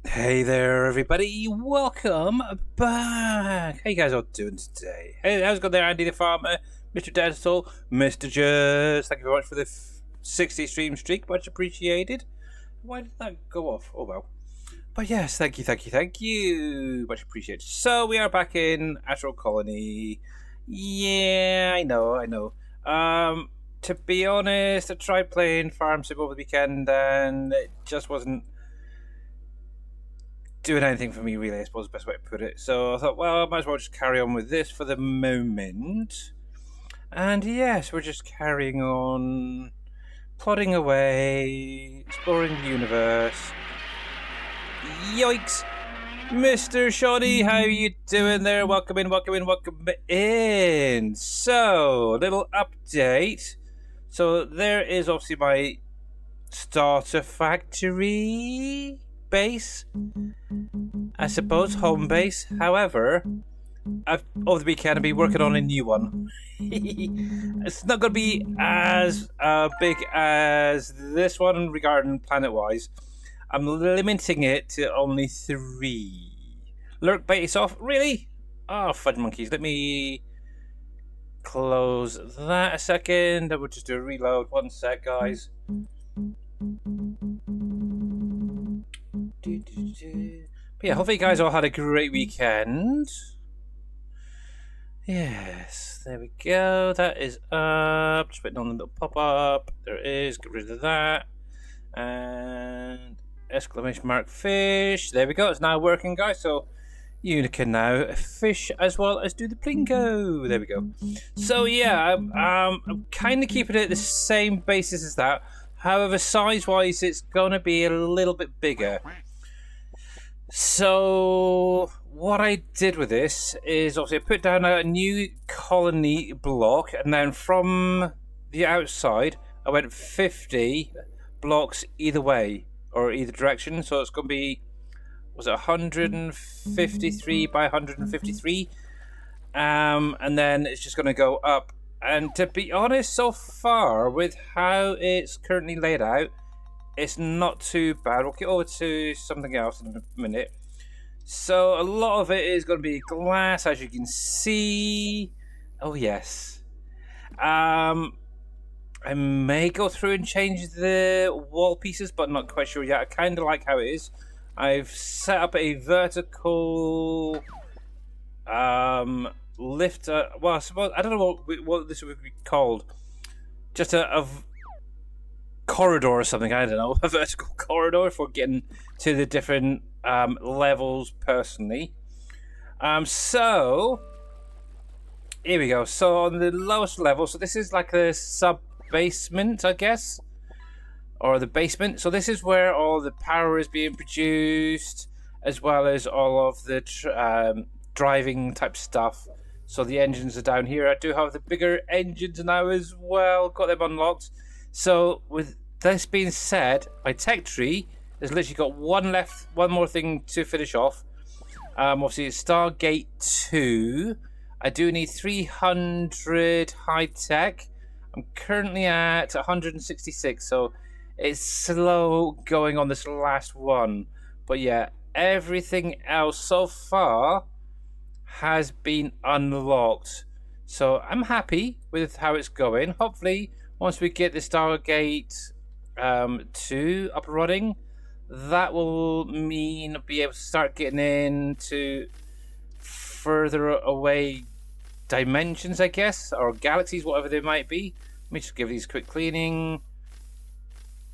Hey there, everybody. Welcome back. How you guys all doing today? Hey, how's it going there, Andy the Farmer, Mr. Dead Soul, Mr. Just? Thank you very much for the 60 stream streak. Much appreciated. Why did that go off? Oh, well. But yes, thank you. Much appreciated. So, we are back in Astral Colony. Yeah, I know. To be honest, I tried playing Farm Sim over the weekend and it just wasn't doing anything for me, really, I suppose is the best way to put it. So I thought, well, I might as well just carry on with this for the moment. And yes, we're just carrying on, plodding away, exploring the universe. Yikes! Mr. Shoddy, how you doing there? Welcome in. So, little update. So there is obviously my starter factory base, I suppose, home base. However, over the weekend I've been working on a new one. It's not going to be as big as this one regarding planet-wise. I'm limiting it to only 3. Lurk base off, really? Oh, fudge monkeys. Let me close that a second. I will just do a reload. One sec, guys. But yeah, hopefully you guys all had a great weekend. Yes, there we go. That is up. Just waiting on the little pop-up. There it is. Get rid of that. And exclamation mark fish. There we go. It's now working, guys. So you can now fish as well as do the plinko. There we go. So yeah, I'm kind of keeping it the same basis as that. However, size-wise, it's going to be a little bit bigger. So what I did with this is obviously I put down a new colony block, and then from the outside I went 50 blocks either way or either direction. So it's going to be, was it 153 by 153, and then it's just going to go up. And to be honest, so far with how it's currently laid out, it's not too bad. We'll get over to something else in a minute. So a lot of it is going to be glass, as you can see. Oh yes. I may go through and change the wall pieces, but not quite sure yet. I kind of like how it is. I've set up a vertical lift. Well, I suppose, I don't know what this would be called. Just a corridor or something, I don't know, a vertical corridor for getting to the different levels personally. So here we go. So on the lowest level, so this is like the sub-basement, I guess, or the basement. So this is where all the power is being produced, as well as all of the driving type stuff. So the engines are down here. I do have the bigger engines now as well, got them unlocked. So with this being said, my tech tree has literally got one more thing to finish off. Obviously it's StarGate 2. I do need 300 high tech. I'm currently at 166, so it's slow going on this last one. But yeah, everything else so far has been unlocked. So I'm happy with how it's going. Hopefully, once we get the StarGate 2 up and running, that will mean be able to start getting into further away dimensions, I guess, or galaxies, whatever they might be. Let me just give these a quick cleaning.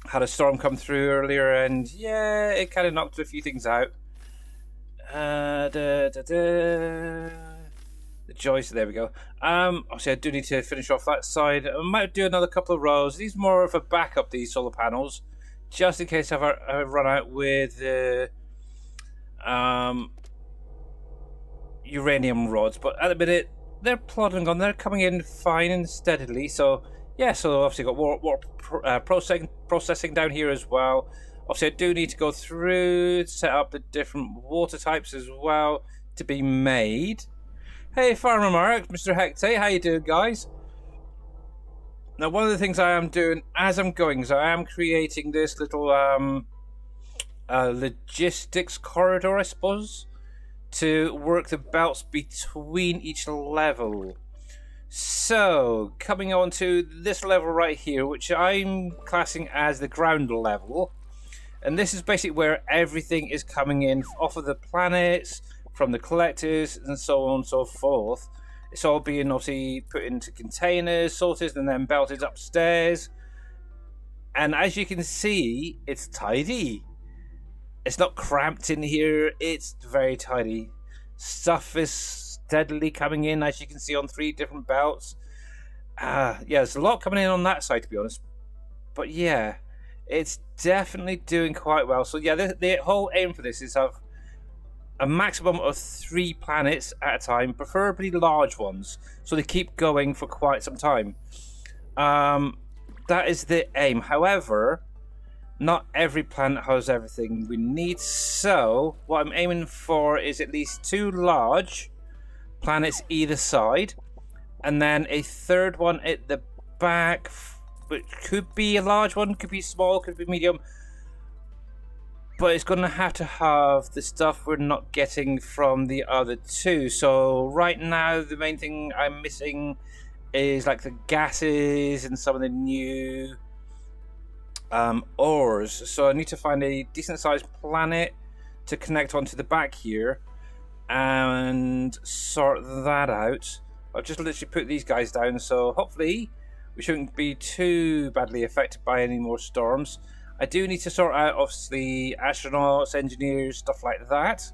Had a storm come through earlier, and yeah, it kind of knocked a few things out. the joists. There we go. Obviously, I do need to finish off that side. I might do another couple of rows. These are more of a backup, these solar panels, just in case I've run out with the uranium rods. But at the minute, they're plodding on. They're coming in fine and steadily. So yeah, so obviously got water processing down here as well. Obviously, I do need to go through, set up the different water types as well to be made. Hey, Farmer Mark, Mr. Hecate, how you doing, guys? Now, one of the things I am doing as I'm going is I am creating this little logistics corridor, I suppose, to work the belts between each level. So, coming on to this level right here, which I'm classing as the ground level. And this is basically where everything is coming in off of the planets, from the collectors, and so on and so forth. It's all being obviously put into containers, sorted, and then belted upstairs. And as you can see, it's tidy. It's not cramped in here. It's very tidy. Stuff is steadily coming in, as you can see, on 3 different belts. Yeah, there's a lot coming in on that side, to be honest. But yeah, it's definitely doing quite well. So yeah, the whole aim for this is have a maximum of 3 planets at a time, preferably large ones, so they keep going for quite some time. That is the aim. However, not every planet has everything we need, so what I'm aiming for is at least 2 large planets either side, and then a third one at the back, which could be a large one, could be small, could be medium, but it's going to have the stuff we're not getting from the other 2. So right now the main thing I'm missing is like the gases and some of the new ores. So I need to find a decent sized planet to connect onto the back here and sort that out. I've just literally put these guys down, so hopefully we shouldn't be too badly affected by any more storms. I do need to sort out, obviously, astronauts, engineers, stuff like that.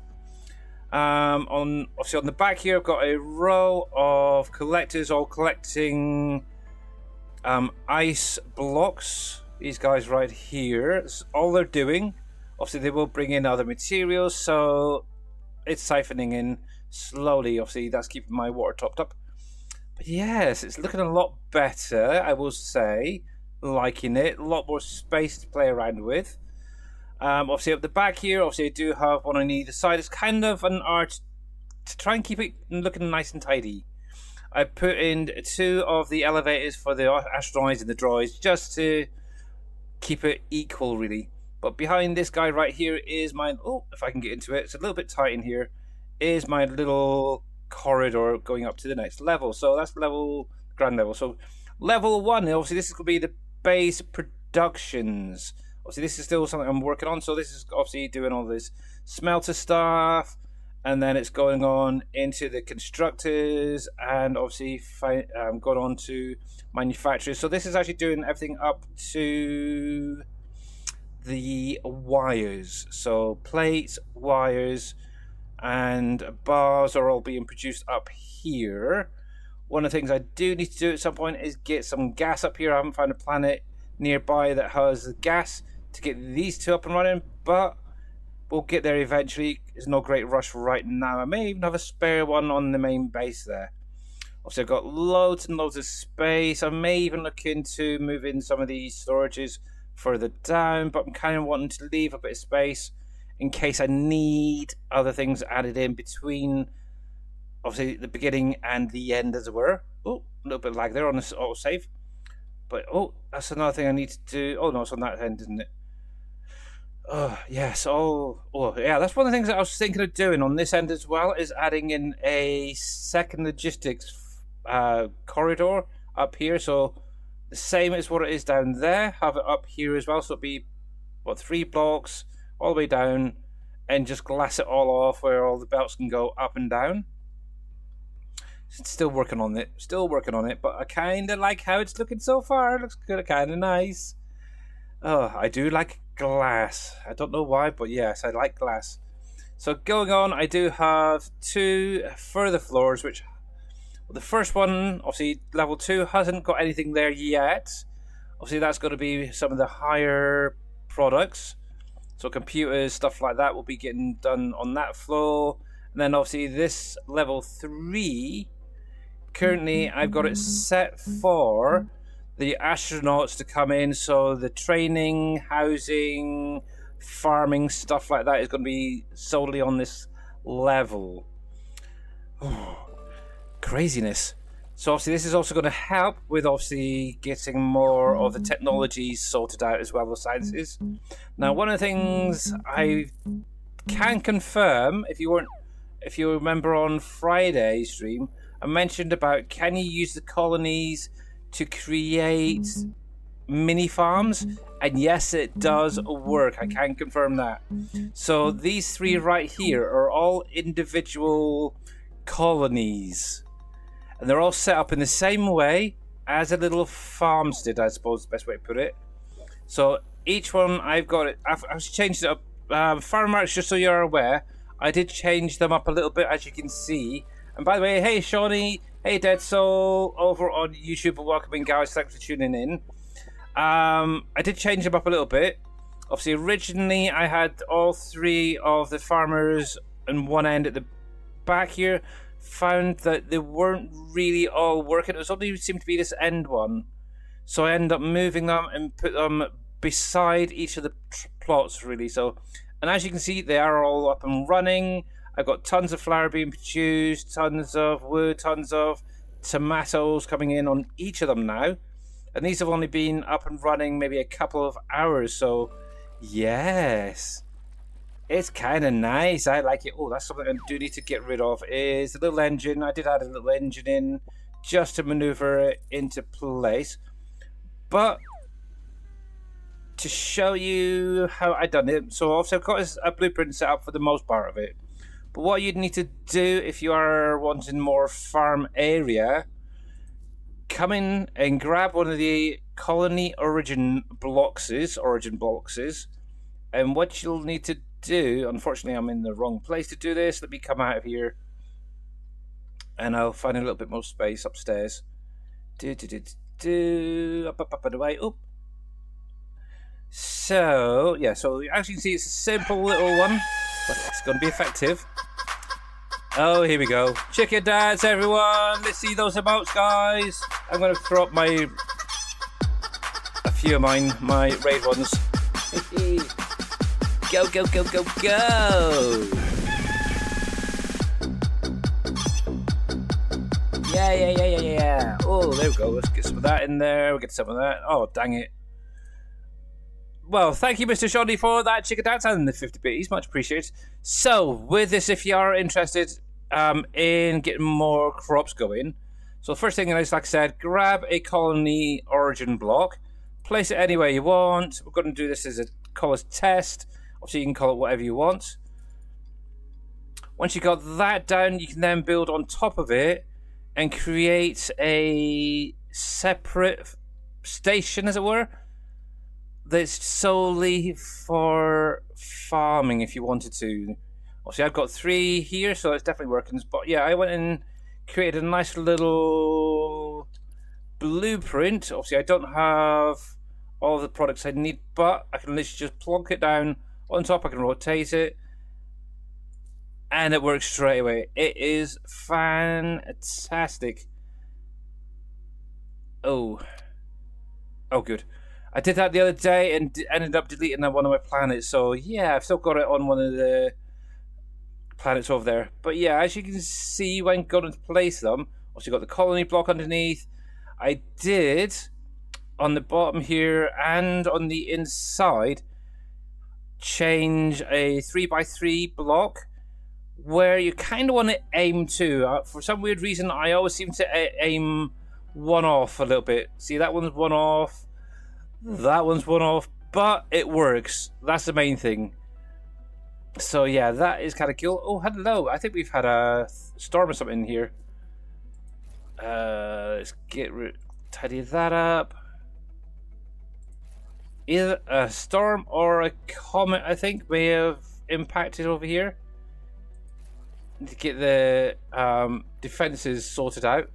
Obviously on the back here, I've got a row of collectors all collecting ice blocks. These guys right here. That's all they're doing. Obviously, they will bring in other materials, so it's siphoning in slowly. Obviously, that's keeping my water topped up. But yes, it's looking a lot better, I will say. Liking it. A lot more space to play around with. Obviously, up the back here, obviously, I do have one on either side. It's kind of an art to try and keep it looking nice and tidy. I put in 2 of the elevators for the astronauts and the droids just to keep it equal, really. But behind this guy right here is my... Oh, if I can get into it. It's a little bit tight in here. Is my little corridor going up to the next level. So that's ground level. So level 1, obviously, this is going to be the base productions. Obviously, this is still something I'm working on. So this is obviously doing all this smelter stuff. And then it's going on into the constructors and obviously going on to manufacturers. So this is actually doing everything up to the wires. So plates, wires, and bars are all being produced up here. One of the things I do need to do at some point is get some gas up here. I haven't found a planet nearby that has gas to get these 2 up and running, but we'll get there eventually. There's no great rush right now. I may even have a spare one on the main base there. Obviously, I've got loads and loads of space. I may even look into moving some of these storages further down, but I'm kind of wanting to leave a bit of space in case I need other things added in between, obviously, the beginning and the end, as it were. Oh, a little bit of lag there on this autosave. But, oh, that's another thing I need to do. Oh, no, it's on that end, isn't it? Oh, yes. Oh, yeah, that's one of the things that I was thinking of doing on this end as well, is adding in a second logistics corridor up here. So the same as what it is down there, have it up here as well. So it'll be, 3 blocks all the way down and just glass it all off where all the belts can go up and down. Still working on it, but I kind of like how it's looking so far. It looks good, kind of nice. Oh, I do like glass. I don't know why, but yes, I like glass. So going on, I do have 2 further floors, which The first one, obviously, level 2 hasn't got anything there yet. Obviously, that's going to be some of the higher products. So computers, stuff like that will be getting done on that floor. And then obviously this level 3, currently I've got it set for the astronauts to come in. So the training, housing, farming, stuff like that is going to be solely on this level. Craziness. So obviously this is also going to help with obviously getting more of the technologies sorted out as well as sciences. Now, one of the things I can confirm, if you remember on Friday's stream, I mentioned about can you use the colonies to create mini farms, and yes, it does work. I can confirm that. So these 3 right here are all individual colonies. And they're all set up in the same way as a little farmstead, I suppose is the best way to put it. So each one I've got it. I've changed it up. Farm marks, just so you're aware, I did change them up a little bit, as you can see. And by the way, hey Shawnee, hey Dead Soul over on YouTube, and welcoming guys. Thanks for tuning in. I did change them up a little bit. Obviously, originally I had all 3 of the farmers in one end at the back here. Found that they weren't really all working. It was only seemed to be this end one, so I ended up moving them and put them beside each of the plots, really. So, and as you can see, they are all up and running. I've got tons of flour being produced, tons of wood, tons of tomatoes coming in on each of them now, and these have only been up and running maybe a couple of hours. So yes, it's kind of nice. I like it. Oh, that's something I do need to get rid of, is the little engine. I did add a little engine in just to maneuver it into place. But to show you how I done it, so obviously I've got a blueprint set up for the most part of it. But what you'd need to do if you are wanting more farm area, come in and grab one of the colony origin blocks, and what you'll need to do, unfortunately I'm in the wrong place to do this. Let me come out of here and I'll find a little bit more space upstairs. Up and away. Oop. So yeah, so as you can see, it's a simple little one, but it's going to be effective. Oh, here we go. Chicken dance, everyone. Let's see those emotes, guys. I'm going to throw up a few of my raid ones. Go, go, go, go, go! Yeah. Oh, there we go. Let's get some of that in there. We'll get some of that. Oh, dang it. Well, thank you, Mr. Shoddy, for that chicken dance and the 50 bits. Much appreciated. So, with this, if you are interested in getting more crops going, so the first thing is, like I said, grab a colony origin block, place it anywhere you want. We're going to do this as a test. Obviously, you can call it whatever you want. Once you've got that down, you can then build on top of it and create a separate station, as it were, that's solely for farming if you wanted to. Obviously, I've got 3 here, so it's definitely working. But yeah, I went and created a nice little blueprint. Obviously, I don't have all the products I need, but I can literally just plonk it down on top. I can rotate it, and it works straight away. It is fantastic. Oh, good. I did that the other day and ended up deleting one of my planets. So yeah, I've still got it on one of the planets over there. But yeah, as you can see, when going to place them, also got the colony block underneath. I did on the bottom here and on the inside change a 3x3 block where you kind of want to aim to. For some weird reason, I always seem to aim one off a little bit. See, that one's one off. That one's one off, but it works. That's the main thing. So yeah, that is kind of cool. Oh, hello. I think we've had a storm or something in here. Let's tidy that up. Either a storm or a comet, I think, may have impacted over here. Need to get the defenses sorted out.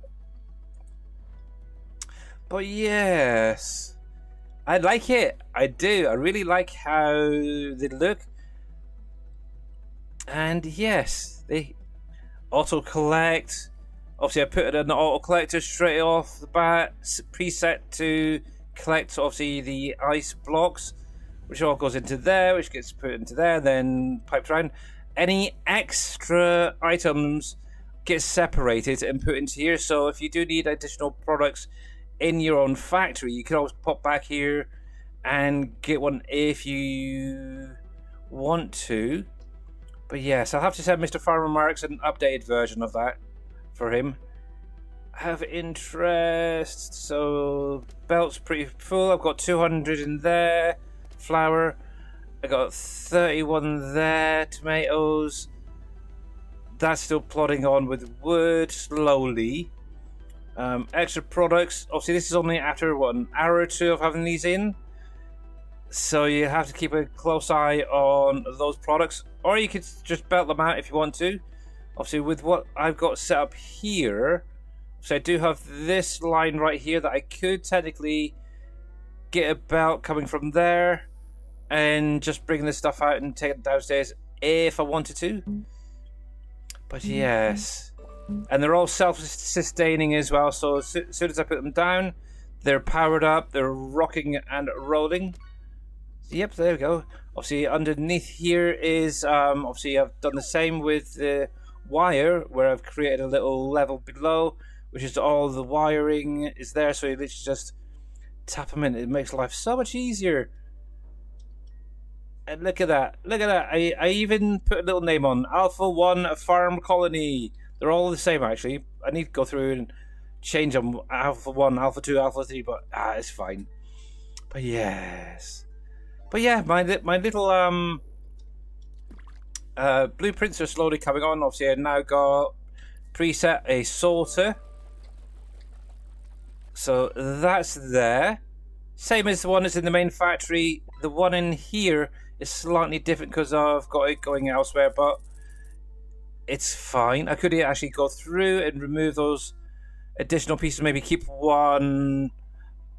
But yes, I like it. I do. I really like how they look. And yes, they auto collect. Obviously, I put it in the auto collector straight off the bat, preset to collect obviously the ice blocks, which all goes into there, which gets put into there, then piped around. Any extra items get separated and put into here. So if you do need additional products in your own factory, you can always pop back here and get one if you want to. But yes, I'll have to send Mr. Farmer Marks an updated version of that for him. Have interest. So belt's pretty full. I've got 200 in there. Flour. I got 31 there. Tomatoes. That's still plodding on with wood slowly. Extra products. Obviously, this is only after what, an hour or two of having these in. So you have to keep a close eye on those products, or you could just belt them out if you want to. Obviously, with what I've got set up here, so I do have this line right here that I could technically get a belt coming from there and just bring this stuff out and take it downstairs if I wanted to. But yes, and they're all self-sustaining as well, so as soon as I put them down, they're powered up, they're rocking and rolling. Yep, there we go. Obviously, underneath here is, obviously, I've done the same with the wire, where I've created a little level below, which is all the wiring is there, so you literally just tap them in. It makes life so much easier. And look at that. Look at that. I even put a little name on. Alpha 1 Farm Colony. They're all the same, actually. I need to go through and change them. Alpha 1, Alpha 2, Alpha 3, but it's fine. But yes. But yeah, my little blueprints are slowly coming on. Obviously, I've now got preset a sorter. So that's there. Same as the one that's in the main factory. The one in here is slightly different because I've got it going elsewhere, but it's fine. I could actually go through and remove those additional pieces, maybe keep one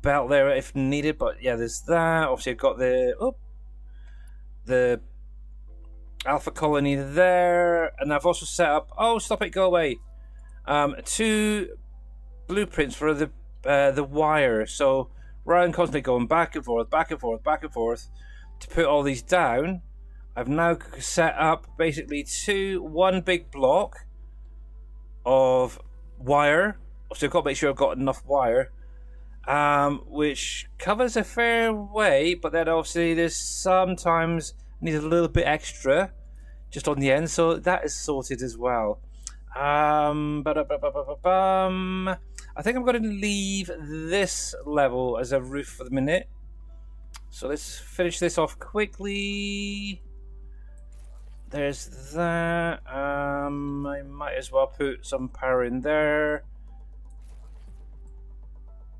belt there if needed, but yeah, there's that. Obviously, I've got the Alpha Colony there, and I've also set up. Oh, stop it! Go away. 2 blueprints for the wire. So rather than constantly going back and forth, back and forth, back and forth to put all these down, I've now set up basically one big block of wire. So I've got to make sure I've got enough wire. Which covers a fair way, but then obviously there's sometimes need a little bit extra just on the end, so that is sorted as well. I think I'm going to leave this level as a roof for the minute. So let's finish this off quickly. There's that. I might as well put some power in there.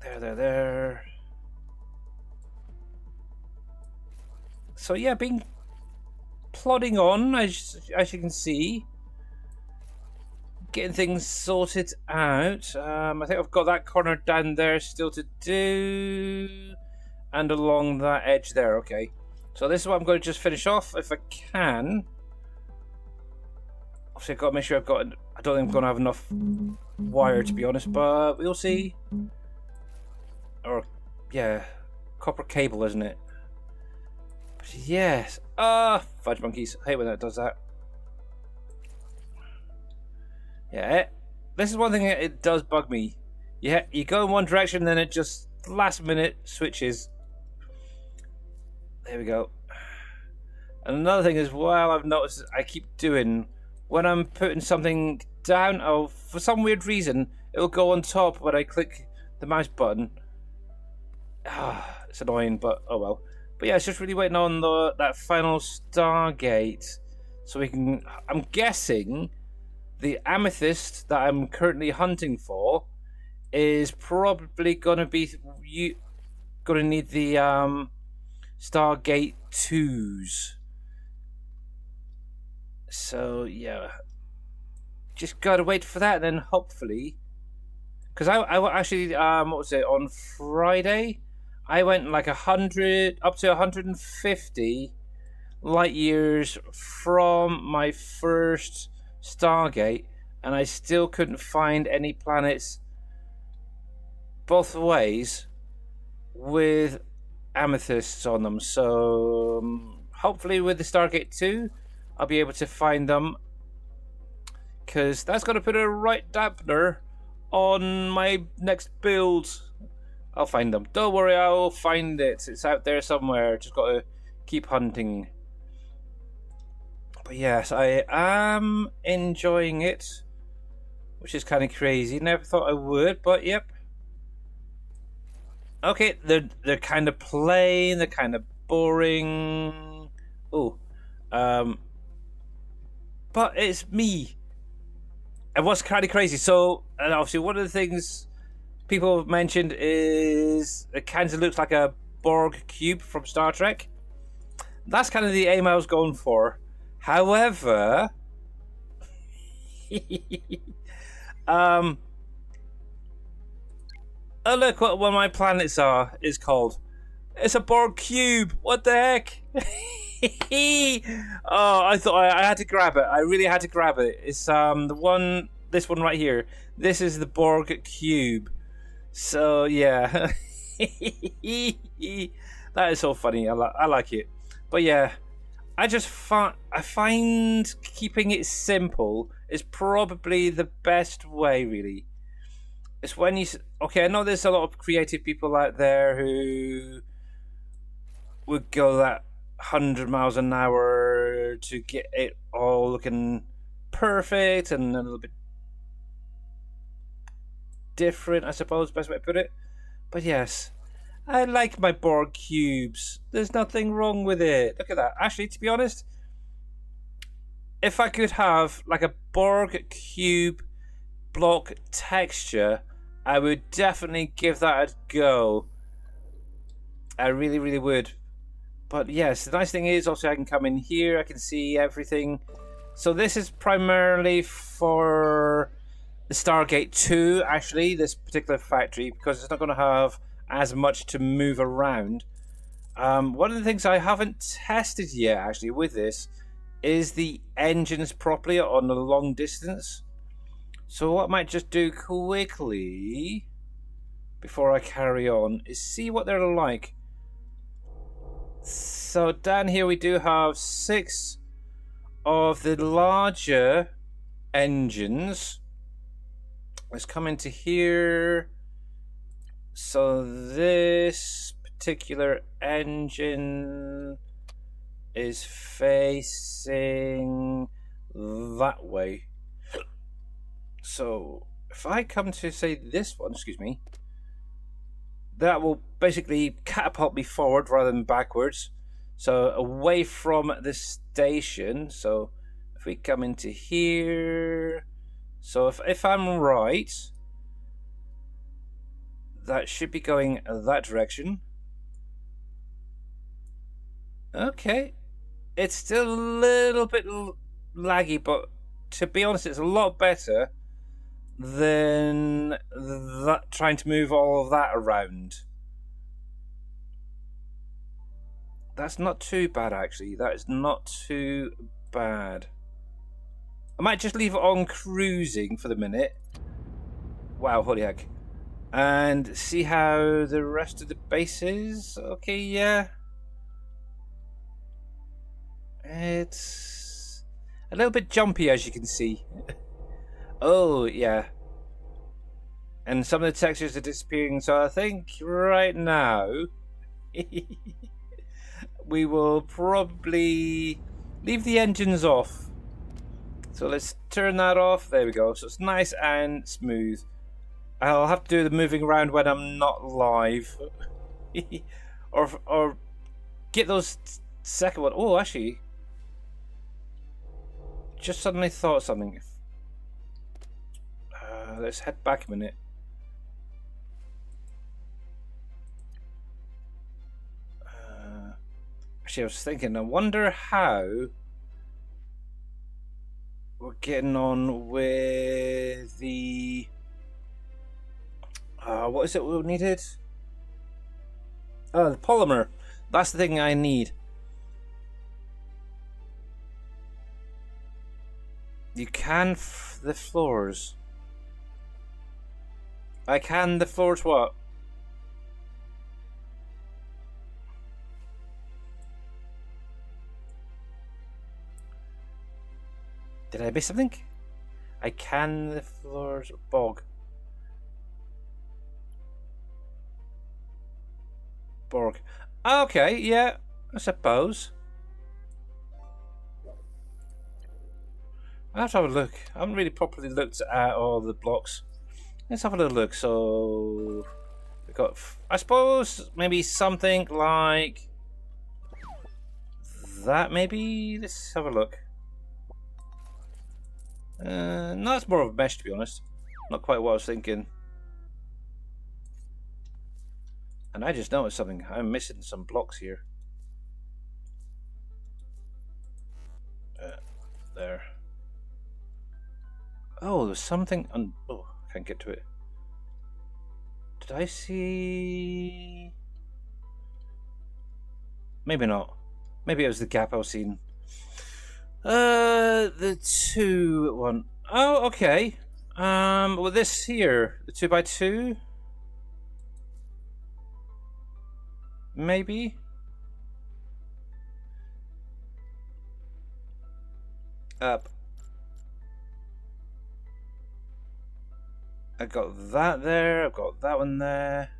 There. So yeah, plodding on, as you can see, getting things sorted out. I think I've got that corner down there still to do, and along that edge there. Okay, so this is what I'm going to just finish off if I can. Obviously, I've got to make sure I've got. I don't think I'm going to have enough wire, to be honest, but we'll see. Or, yeah, copper cable, isn't it? But yes. Fudge monkeys. I hate when that does that. Yeah, this is one thing that it does bug me. Yeah, you go in one direction, then it just last minute switches. There we go. And another thing as well I've noticed I keep doing, when I'm putting something down, for some weird reason, it'll go on top when I click the mouse button. It's annoying, but oh well. But yeah, it's just really waiting on that final StarGate, so we can. I'm guessing the amethyst that I'm currently hunting for is probably gonna be gonna need the StarGate 2s. So yeah, just gotta wait for that, and then hopefully because I actually what was it on Friday? I went like 100 up to 150 light years from my first StarGate, and I still couldn't find any planets both ways with amethysts on them. So hopefully with the StarGate 2 I'll be able to find them, because that's going to put a right dampener on my next build. I'll find them, don't worry, I'll find it. It's out there somewhere, just got to keep hunting. But yes, I am enjoying it, which is kind of crazy. Never thought I would, but yep. Okay, they're kind of plain, they're kind of boring. Oh, but it's me. And what's kind of crazy? So, and obviously, one of the things people have mentioned is it kind of looks like a Borg cube from Star Trek. That's kind of the aim I was going for. However, oh look what one of my planets is called. It's a Borg cube. What the heck? Oh, I thought I had to grab it. I really had to grab it. It's this one right here. This is the Borg cube. So yeah, that is so funny. I like it. But yeah, I find keeping it simple is probably the best way, really. It's when you... Okay, I know there's a lot of creative people out there who would go that 100 miles an hour to get it all looking perfect and a little bit different, I suppose, best way to put it. But yes, I like my Borg cubes. There's nothing wrong with it. Look at that. Actually, to be honest, if I could have like a Borg cube block texture, I would definitely give that a go. I really, really would. But yes, the nice thing is also I can come in here, I can see everything. So this is primarily for the StarGate 2, actually, this particular factory, because it's not going to have as much to move around. One of the things I haven't tested yet, actually, with this, is the engines properly on the long distance. So what I might just do quickly, before I carry on, is see what they're like. So down here we do have 6 of the larger engines. Let's come into here. So this particular engine is facing that way. So if I come to say this one, excuse me, that will basically catapult me forward rather than backwards. So away from the station. So if we come into here, so if I'm right, that should be going that direction. Okay, it's still a little bit laggy, but to be honest, it's a lot better than that, trying to move all of that around. That's not too bad, actually. That is not too bad. I might just leave it on cruising for the minute. Wow, holy heck. And see how the rest of the base is. Okay, yeah. It's a little bit jumpy, as you can see. Oh, yeah. And some of the textures are disappearing, so I think right now we will probably leave the engines off. So let's turn that off. There we go. So it's nice and smooth. I'll have to do the moving around when I'm not live. or get those second one. Oh, actually, just suddenly thought of something. Let's head back a minute. Actually, I was thinking, I wonder how we're getting on with the What is it we needed? Oh, the polymer. That's the thing I need. You can the floors. I can the floors what? Did I miss something? I can the floors bog. Borg. Okay, yeah, I suppose. I'll have to have a look. I haven't really properly looked at all the blocks. Let's have a little look. So we've got, I suppose, maybe something like that. Maybe let's have a look. No, it's more of a mesh, to be honest. Not quite what I was thinking. And I just noticed something. I'm missing some blocks here. There. Oh, there's something on. Oh, I can't get to it. Did I see? Maybe not. Maybe it was the gap I was seeing. The 2-1. Oh, okay. Well, this here, the 2x2. Maybe. Up. I got that there. I've got that one there.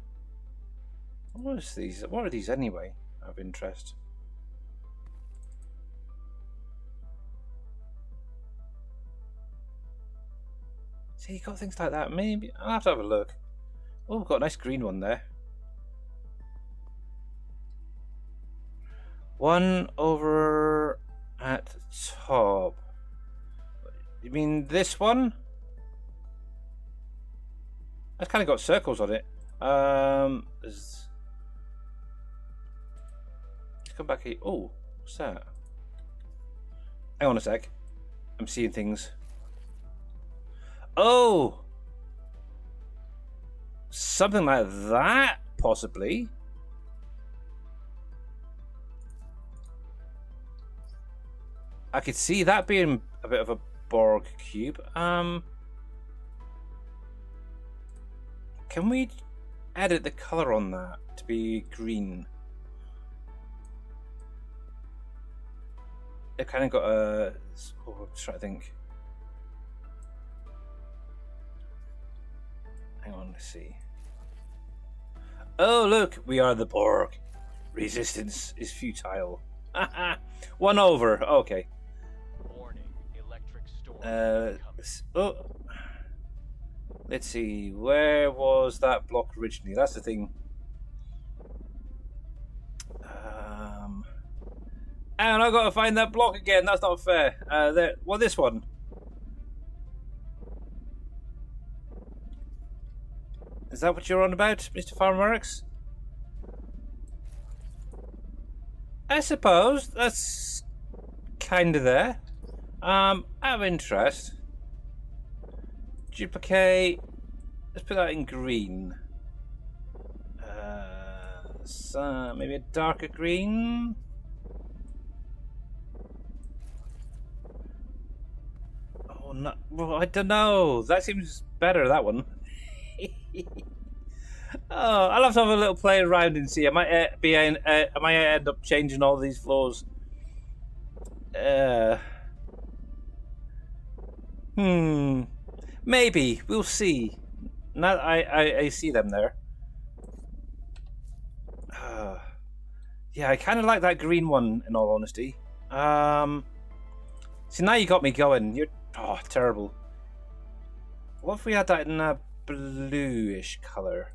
What is these? What are these anyway? Of interest. See, you got things like that. Maybe I'll have to have a look. Oh, we've got a nice green one there. One over at the top. You mean this one? That's kind of got circles on it. Let's come back here. Oh, what's that? Hang on a sec. I'm seeing things. Oh! Something like that, possibly. I could see that being a bit of a Borg cube. Can we edit the color on that to be green? It kind of got a. Oh, I'm trying to think. Hang on, let's see. Oh, look, we are the Borg. Resistance is futile. One over. Okay. Warning, electric storm oh. Let's see. Where was that block originally? That's the thing. And I've got to find that block again. That's not fair. There. Well, this one. Is that what you're on about, Mr. Farmerworks? I suppose that's kind of there. Out of interest, duplicate. Let's put that in green. So maybe a darker green. Oh no! Well, I don't know. That seems better. That one. Oh, I'll have to have a little play around and see. I might I might end up changing all these floors. Maybe we'll see. Now that I see them there. Yeah, I kind of like that green one. In all honesty. See, now you got me going. You're terrible. What if we had that in a bluish color?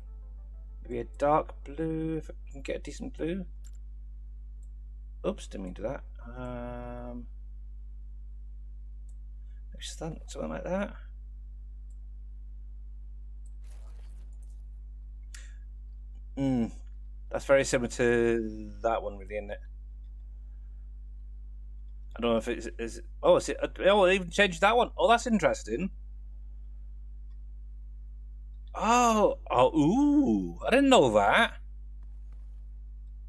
Maybe a dark blue, if I can get a decent blue. Oops, didn't mean to do that. Maybe something like that. That's very similar to that one, really, isn't it? I don't know if it is. Oh, is it? Oh, they even changed that one. Oh, that's interesting. Ooh, I didn't know that.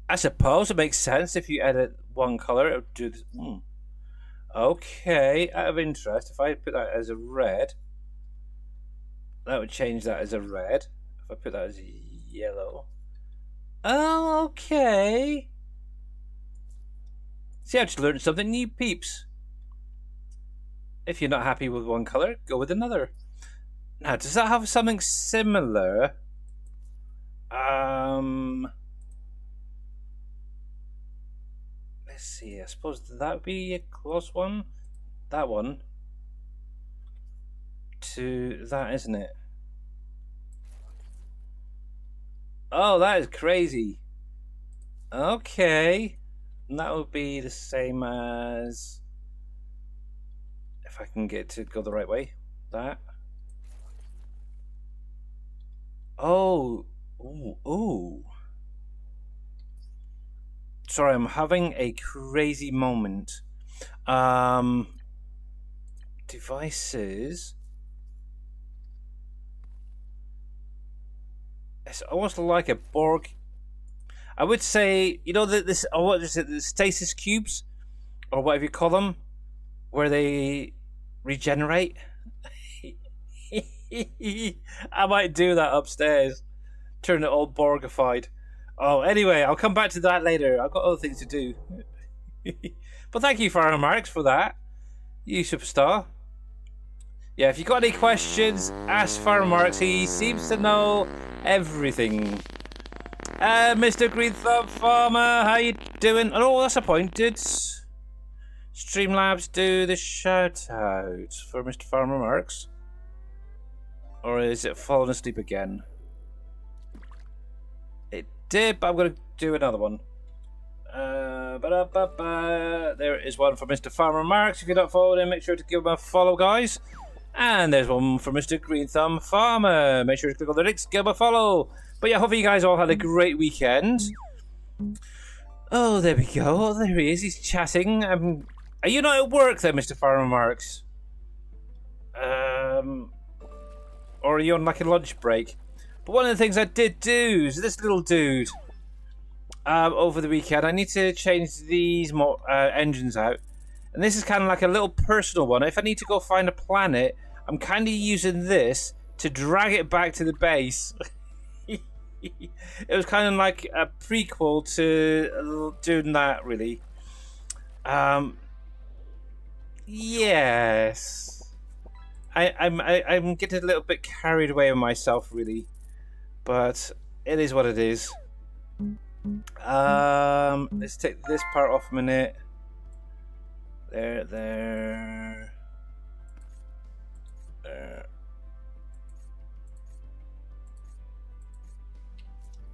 I suppose it makes sense if you edit one color, it would do this. Okay, out of interest, if I put that as a red, that would change that as a red. If I put that as a yellow. Oh, okay. See, I just learned something new, peeps. If you're not happy with one color, go with another. Now, does that have something similar? Let's see. I suppose that would be a close one. That one to that, isn't it? Oh, that is crazy. Okay. And that would be the same as, if I can get to go the right way, that. Oh. Ooh. Sorry, I'm having a crazy moment. Devices. It's almost like a Borg. I would say, you know, this. Oh, what is it? The stasis cubes, or whatever you call them, where they regenerate. I might do that upstairs. Turn it all Borgified. Oh, anyway, I'll come back to that later. I've got other things to do. But thank you, Farmer Marks, for that. You superstar. Yeah, if you've got any questions, ask Farmer Marks. He seems to know everything. Mr. Green Thumb Farmer, how you doing? Oh, that's appointed. Streamlabs do the shout out for Mr. Farmer Marks. Or is it falling asleep again? It did, but I'm going to do another one. There is one for Mr. Farmer Marks. If you're not following him, make sure to give him a follow, guys. And there's one for Mr. Green Thumb Farmer. Make sure to click on the links, give him a follow. But yeah, hopefully you guys all had a great weekend. Oh, there we go. Oh, there he is. He's chatting. Are you not at work then, Mr. Farmer Marks? Or are you on like a lunch break? But one of the things I did do is this little dude. Over the weekend, I need to change these engines out. And this is kind of like a little personal one. If I need to go find a planet, I'm kind of using this to drag it back to the base. It was kind of like a prequel to doing that, really. Yes. I'm getting a little bit carried away with myself, really. But it is what it is. Let's take this part off a minute. There.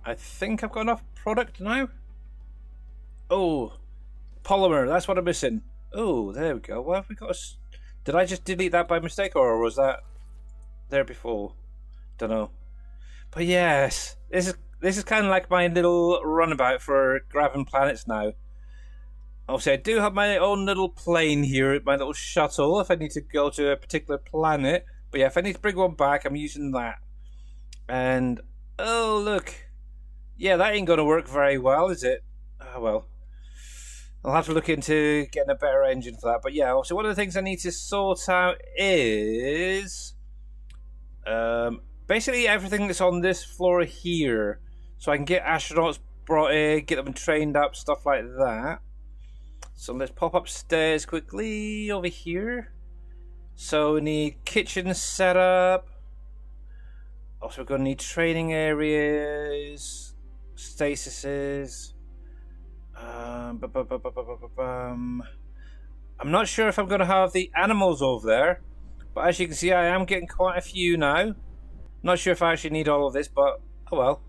I think I've got enough product now. Oh, polymer, that's what I'm missing. Oh, there we go. What have we got? Did I just delete that by mistake, or was that there before? Don't know. But yes, this is kind of like my little runabout for grabbing planets now. Obviously, I do have my own little plane here, my little shuttle, if I need to go to a particular planet. But yeah, if I need to bring one back, I'm using that. And, oh, look. Yeah, that ain't going to work very well, is it? Oh, well. I'll have to look into getting a better engine for that. But yeah, also one of the things I need to sort out is basically everything that's on this floor here. So I can get astronauts brought in, get them trained up, stuff like that. So let's pop upstairs quickly over here. So we need kitchen set up. Also we're going to need training areas, stasises. I'm not sure if I'm going to have the animals over there, but as you can see, I am getting quite a few now. Not sure if I actually need all of this, but oh well.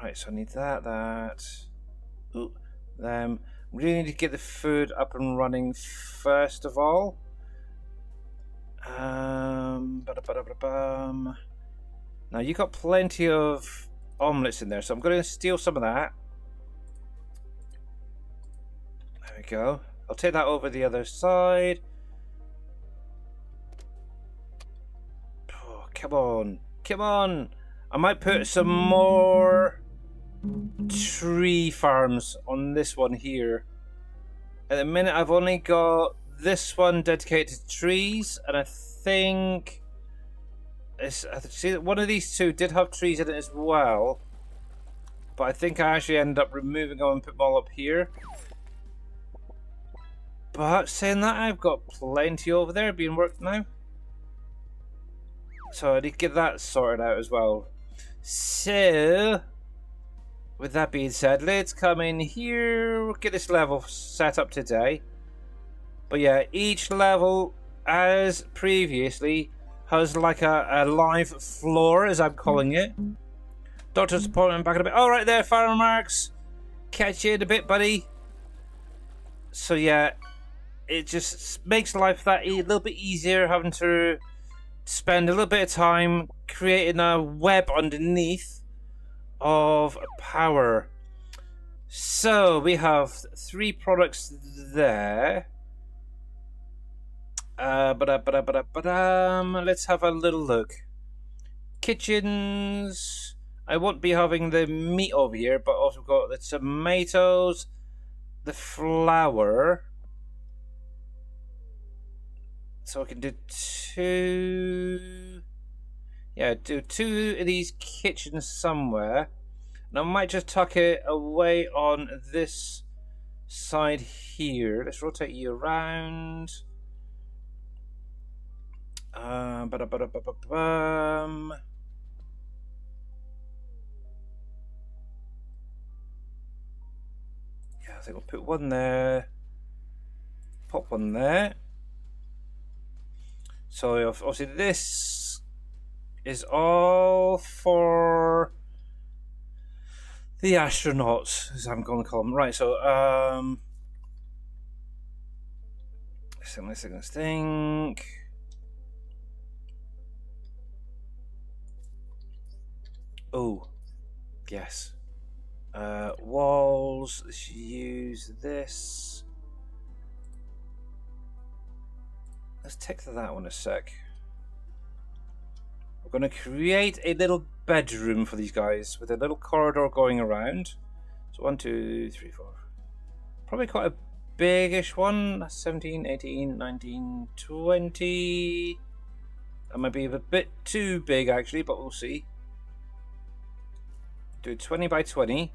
Right, so I need that. Ooh, we really need to get the food up and running first of all. Now you got plenty of omelets in there, so I'm going to steal some of that. There we go. I'll take that over the other side. Come on. Come on. I might put some more tree farms on this one here. At the minute, I've only got this one dedicated to trees, and I think I see that one of these two did have trees in it as well. But I think I actually ended up removing them and put them all up here. But saying that, I've got plenty over there being worked now. So I need to get that sorted out as well. So, with that being said, let's come in here. We'll get this level set up today. But yeah, each level, as previously, has like a live floor, as I'm calling it. Doctor's appointment back in a bit. Alright there, Farmer Marks. Catch you in a bit, buddy. So yeah, it just makes life that a little bit easier, having to spend a little bit of time creating a web underneath of power. So we have 3 products there. Let's have a little look. Kitchens. I won't be having the meat over here, but also got the tomatoes, the flour. So I can do 2. Yeah, do 2 of these kitchens somewhere. And I might just tuck it away on this side here. Let's rotate you around. Yeah, I think we'll put one there. Pop one there. So obviously this is all for the astronauts, as I'm going to call them. Right, so let's think. Oh, yes. Walls. Let's use this. Let's take that one a sec. We're going to create a little bedroom for these guys with a little corridor going around. So 1, 2, 3, 4. Probably quite a biggish one. 17, 18, 19, 20. That might be a bit too big actually, but we'll see. Do 20 by 20.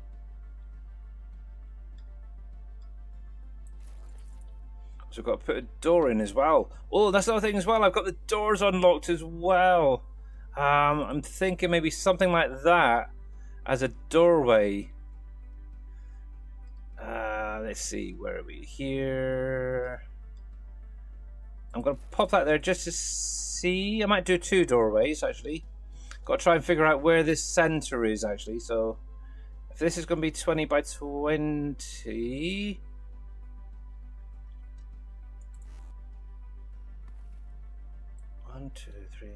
So I've got to put a door in as well. Oh, that's another thing as well. I've got the doors unlocked as well. I'm thinking maybe something like that as a doorway. Let's see, where are we? Here. I'm going to pop that there just to see. I might do 2 doorways actually. Got to try and figure out where this center is actually. So if this is going to be 20 by 20. One, 2, 3,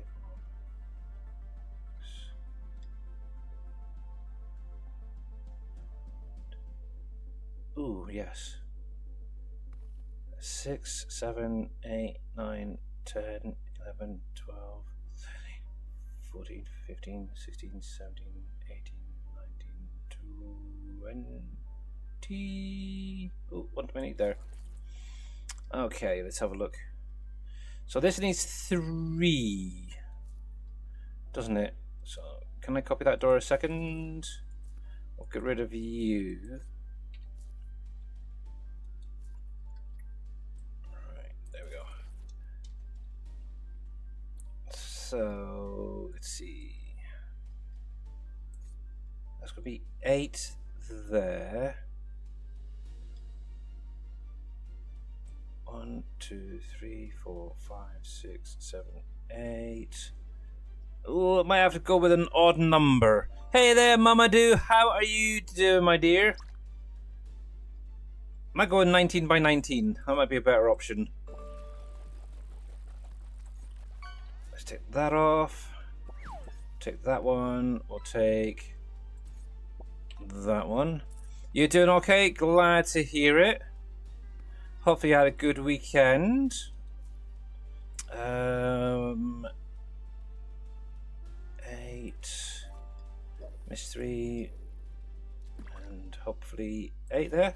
4. Ooh, yes. 6, 7, 8, 9, 10, 11, 12, 13, 14, 15, 16, 17, 18, 19, 20. Oh, 120 there. Okay, let's have a look. So this needs 3, doesn't it? So can I copy that door a second? We'll get rid of you. Alright, there we go. So let's see. That's going to be 8 there. 1, 2, 3, 4, 5, 6, 7, 8. Oh, I might have to go with an odd number. Hey there, Mamadou. How are you doing, my dear? Might go with 19 by 19. That might be a better option. Let's take that off. Take that one. We'll take that one. You doing okay? Glad to hear it. Hopefully you had a good weekend. 8. Miss 3. And hopefully 8 there.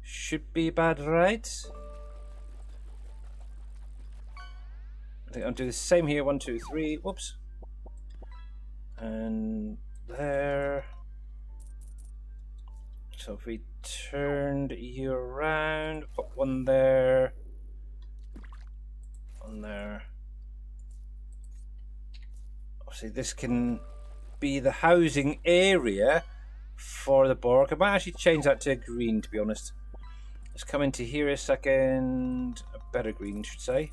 Should be about right. I think I'll do the same here. 1, 2, 3. Whoops. And there. So if we turned you around, put 1 there. 1 there. Obviously this can be the housing area for the Borg. I might actually change that to green, to be honest. Let's come into here a second. A better green, should say.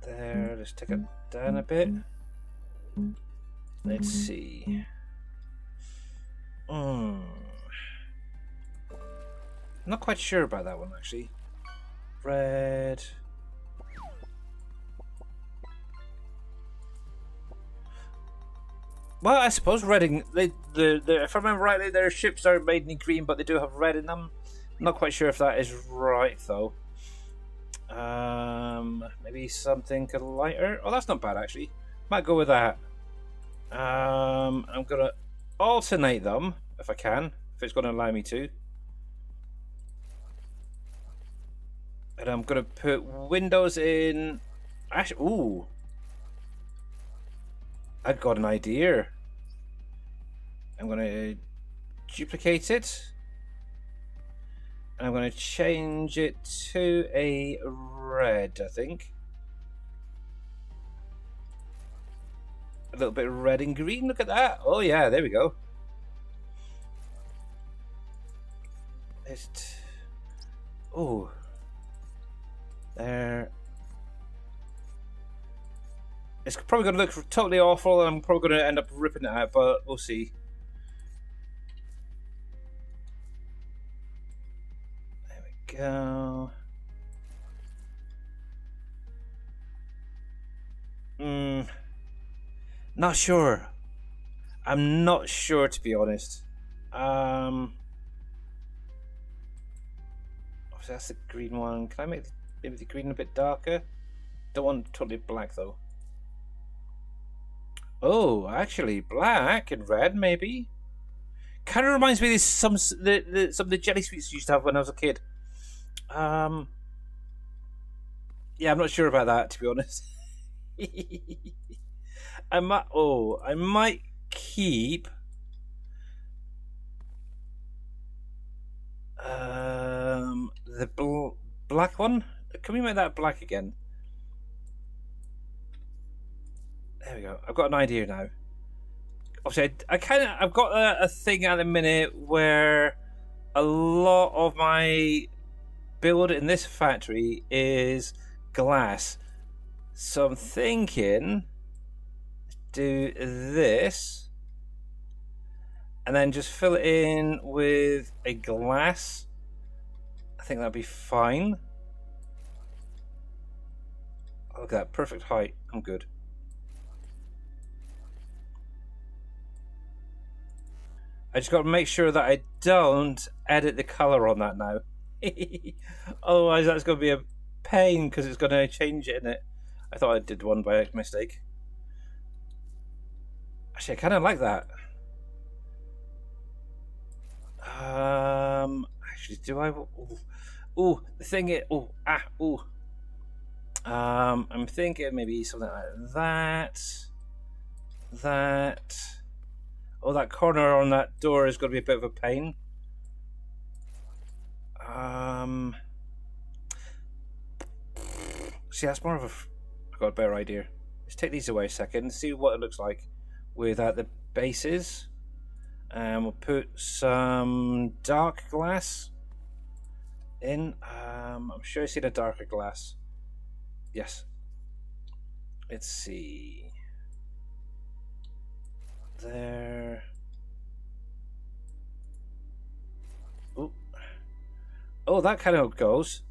There, let's take it down a bit. Let's see. Not quite sure about that one, actually. Red. Well, I suppose Reading, if I remember rightly, their ships are made in green, but they do have red in them. I'm not quite sure if that is right, though. Maybe something lighter. Oh, that's not bad, actually. Might go with that. I'm going to alternate them, if I can, if it's going to allow me to. And I'm going to put windows in... Actually, ooh. I've got an idea. I'm going to duplicate it. And I'm going to change it to a red, I think. A little bit of red and green. Look at that. Oh, yeah, there we go. Oh. There. It's probably going to look totally awful, and I'm probably going to end up ripping it out, but we'll see. There we go. Not sure. I'm not sure, to be honest. Obviously that's the green one. Can I make maybe the green a bit darker? Don't want totally black, though. Oh, actually, black and red, maybe. Kind of reminds me of some of the jelly sweets I used to have when I was a kid. Yeah, I'm not sure about that, to be honest. I might keep the black one. Can we make that black again? There we go. I've got an idea now. Obviously, I've got a thing at the minute where a lot of my build in this factory is glass. So I'm thinking do this and then just fill it in with a glass. I think that'd be fine. Look at that, perfect height. I'm good. I just got to make sure that I don't edit the color on that now. Otherwise that's going to be a pain because it's going to change it, isn't it? I thought I did one by mistake. Actually, I kind of like that. Actually, do I? Oh, the thing is, I'm thinking maybe something like that. That. Oh, that corner on that door is going to be a bit of a pain. See, that's more of a... I've got a better idea. Let's take these away a second, see what it looks like without the bases. And we'll put some dark glass in. I'm sure I've seen a darker glass. Yes. Let's see. There. Ooh. Oh, that kind of goes.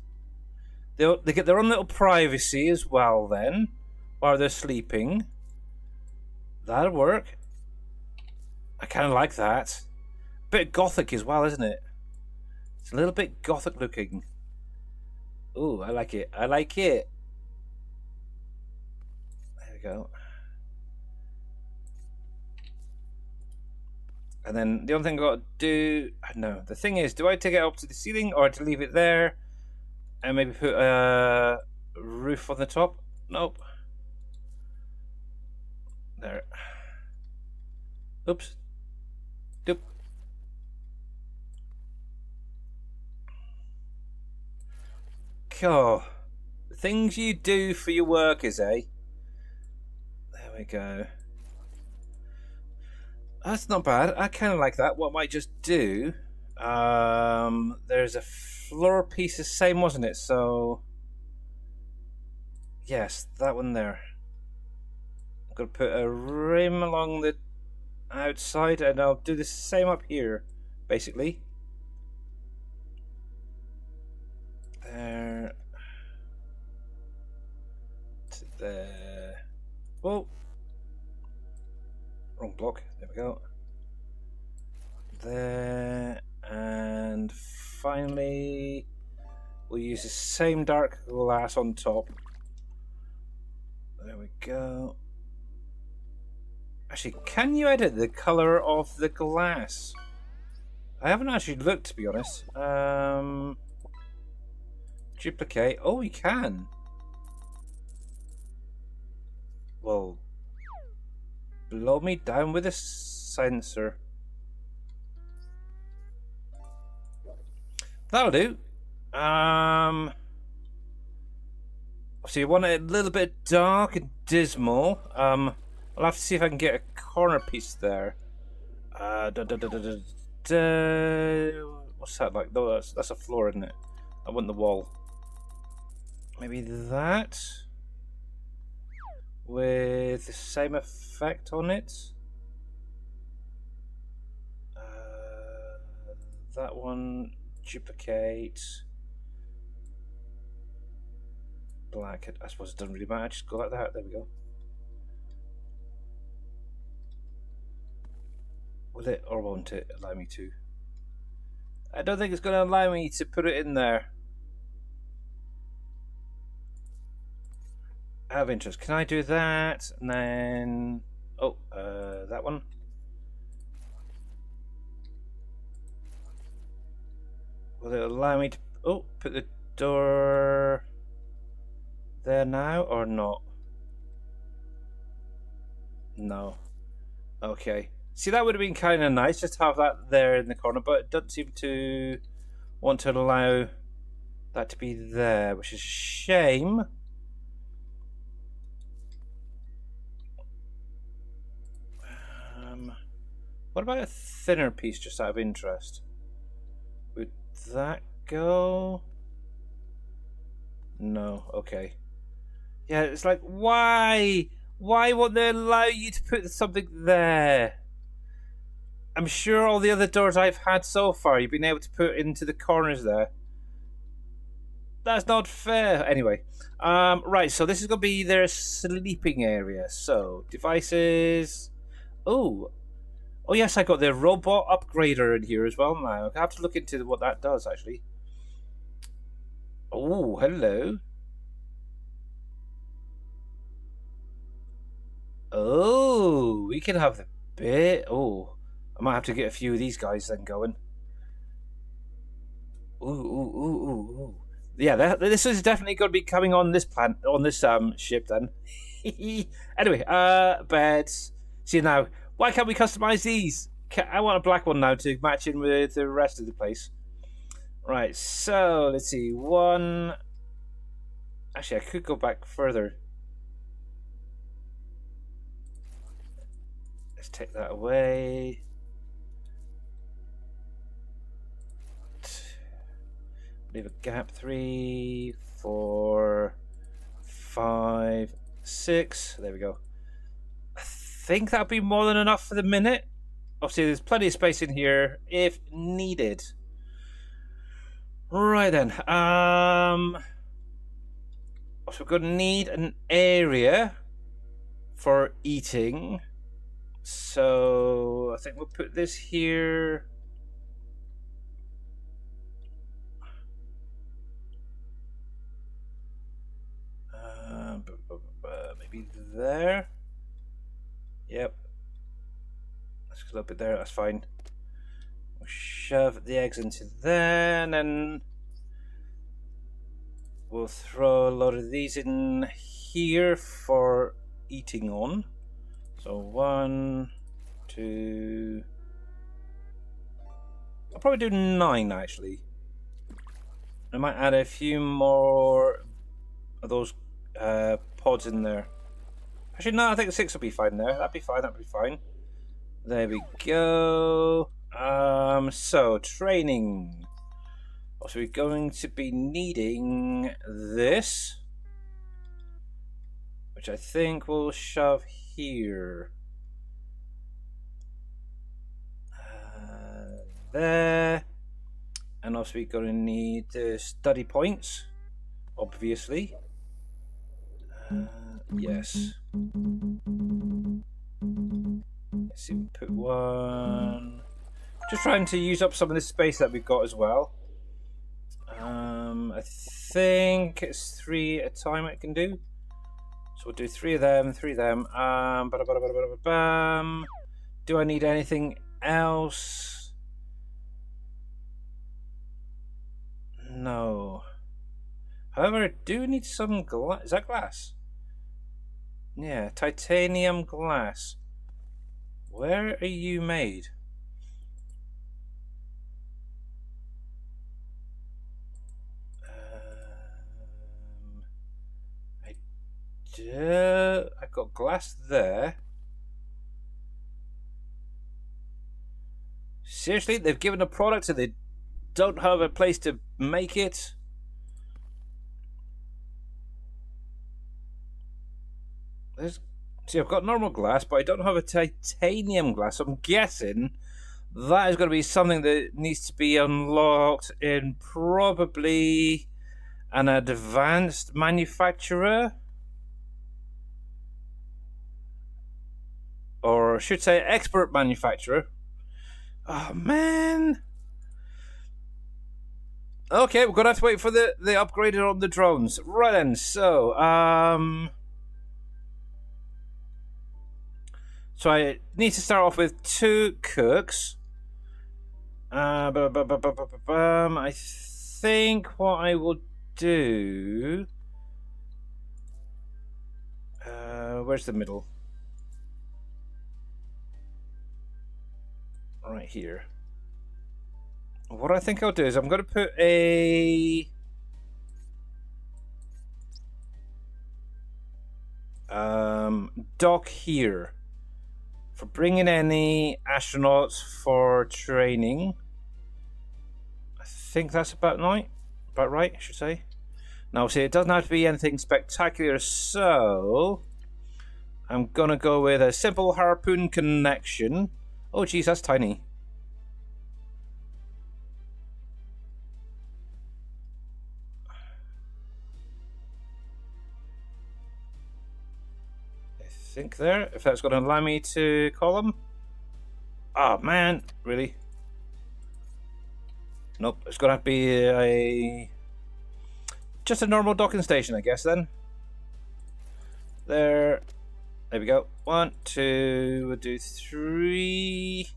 They get their own little privacy as well then, while they're sleeping. That'll work. I kind of like that. Bit gothic as well, isn't it? It's a little bit gothic looking. Ooh, I like it. I like it. There we we go. And then the only thing I've got to do... No, the thing is, do I take it up to the ceiling or to leave it there and maybe put a roof on the top? Nope. There. Oops. Doop. Cool. The things you do for your workers, eh? There we go. That's not bad. I kind of like that. What I might just do... there's a floor piece the same, wasn't it? So... Yes, that one there. I'm going to put a rim along the outside, and I'll do the same up here, basically. There. To there. Whoa. Wrong block. There we go. There. And finally, we'll use the same dark glass on top. There we go. Actually, can you edit the color of the glass? I haven't actually looked, to be honest. Duplicate. Oh, you can. Well, blow me down with a sensor. That'll do. So you want it a little bit dark and dismal. I'll have to see if I can get a corner piece there. What's that like? No, that's a floor, isn't it? I want the wall. Maybe that with the same effect on it. That one, duplicate. Black. I suppose it doesn't really matter. Just go like that. There we go. Will it or won't it allow me to? I don't think it's going to allow me to put it in there. Out of interest, can I do that and then that one? Will it allow me to put the door there now or not? No. Okay. See, that would have been kind of nice just to have that there in the corner, but it doesn't seem to want to allow that to be there, which is a shame. What about a thinner piece, just out of interest? Would that go? No. Okay. Yeah, it's like, why? Why won't they allow you to put something there? I'm sure all the other doors I've had so far, you've been able to put into the corners there. That's not fair. Anyway, right, so this is going to be their sleeping area. So, devices. Oh, yes, I got the robot upgrader in here as well now. I have to look into what that does, actually. Oh, hello. Oh, we can have the bit. Oh, I might have to get a few of these guys then going. Ooh. Yeah, this is definitely going to be coming on this ship then. Anyway, beds. See now, why can't we customize these? I want a black one now to match in with the rest of the place. Right, so let's see. One. Actually, I could go back further. Let's take that away. Leave a gap. 3, 4, 5, 6. There we go. I think that'll be more than enough for the minute. Obviously, there's plenty of space in here if needed. Right then. So we're going to need an area for eating. So I think we'll put this here. Maybe there. Yep. Let's go a little bit there, that's fine. We'll shove the eggs into there, and then we'll throw a lot of these in here for eating on. So 1, 2... I'll probably do 9 actually. I might add a few more of those pods in there. Actually, no, I think 6 will be fine there. That'd be fine, that'd be fine. There we go. So, training. So we're going to be needing this, which I think we'll shove here. There. And also we're going to need study points, obviously. Yes. Let's see, put 1. Just trying to use up some of this space that we've got as well. I think it's 3 at a time I can do. So we'll do 3 of them, 3 of them. Do I need anything else? No. However, I do need some glass. Is that glass? Yeah, titanium glass. Where are you made? I've got glass there. Seriously, they've given a product and they don't have a place to make it. See, I've got normal glass, but I don't have a titanium glass. So I'm guessing that is going to be something that needs to be unlocked in probably an advanced manufacturer. Or I should say expert manufacturer. Oh, man. Okay, we're going to have to wait for the upgraded on the drones. Right then, so, so I need to start off with 2 cooks. I think what I will do... where's the middle? Right here. What I think I'll do is I'm going to put a... dock here for bringing any astronauts for training. I think that's about right, I should say. Now, see, it doesn't have to be anything spectacular, so I'm gonna go with a simple harpoon connection. Oh, geez, that's tiny. I think there, if that's going to allow me to call them. Oh, man, really? Nope, it's going to have to be just a normal docking station, I guess, then. There we go. 1, 2, we'll do 3.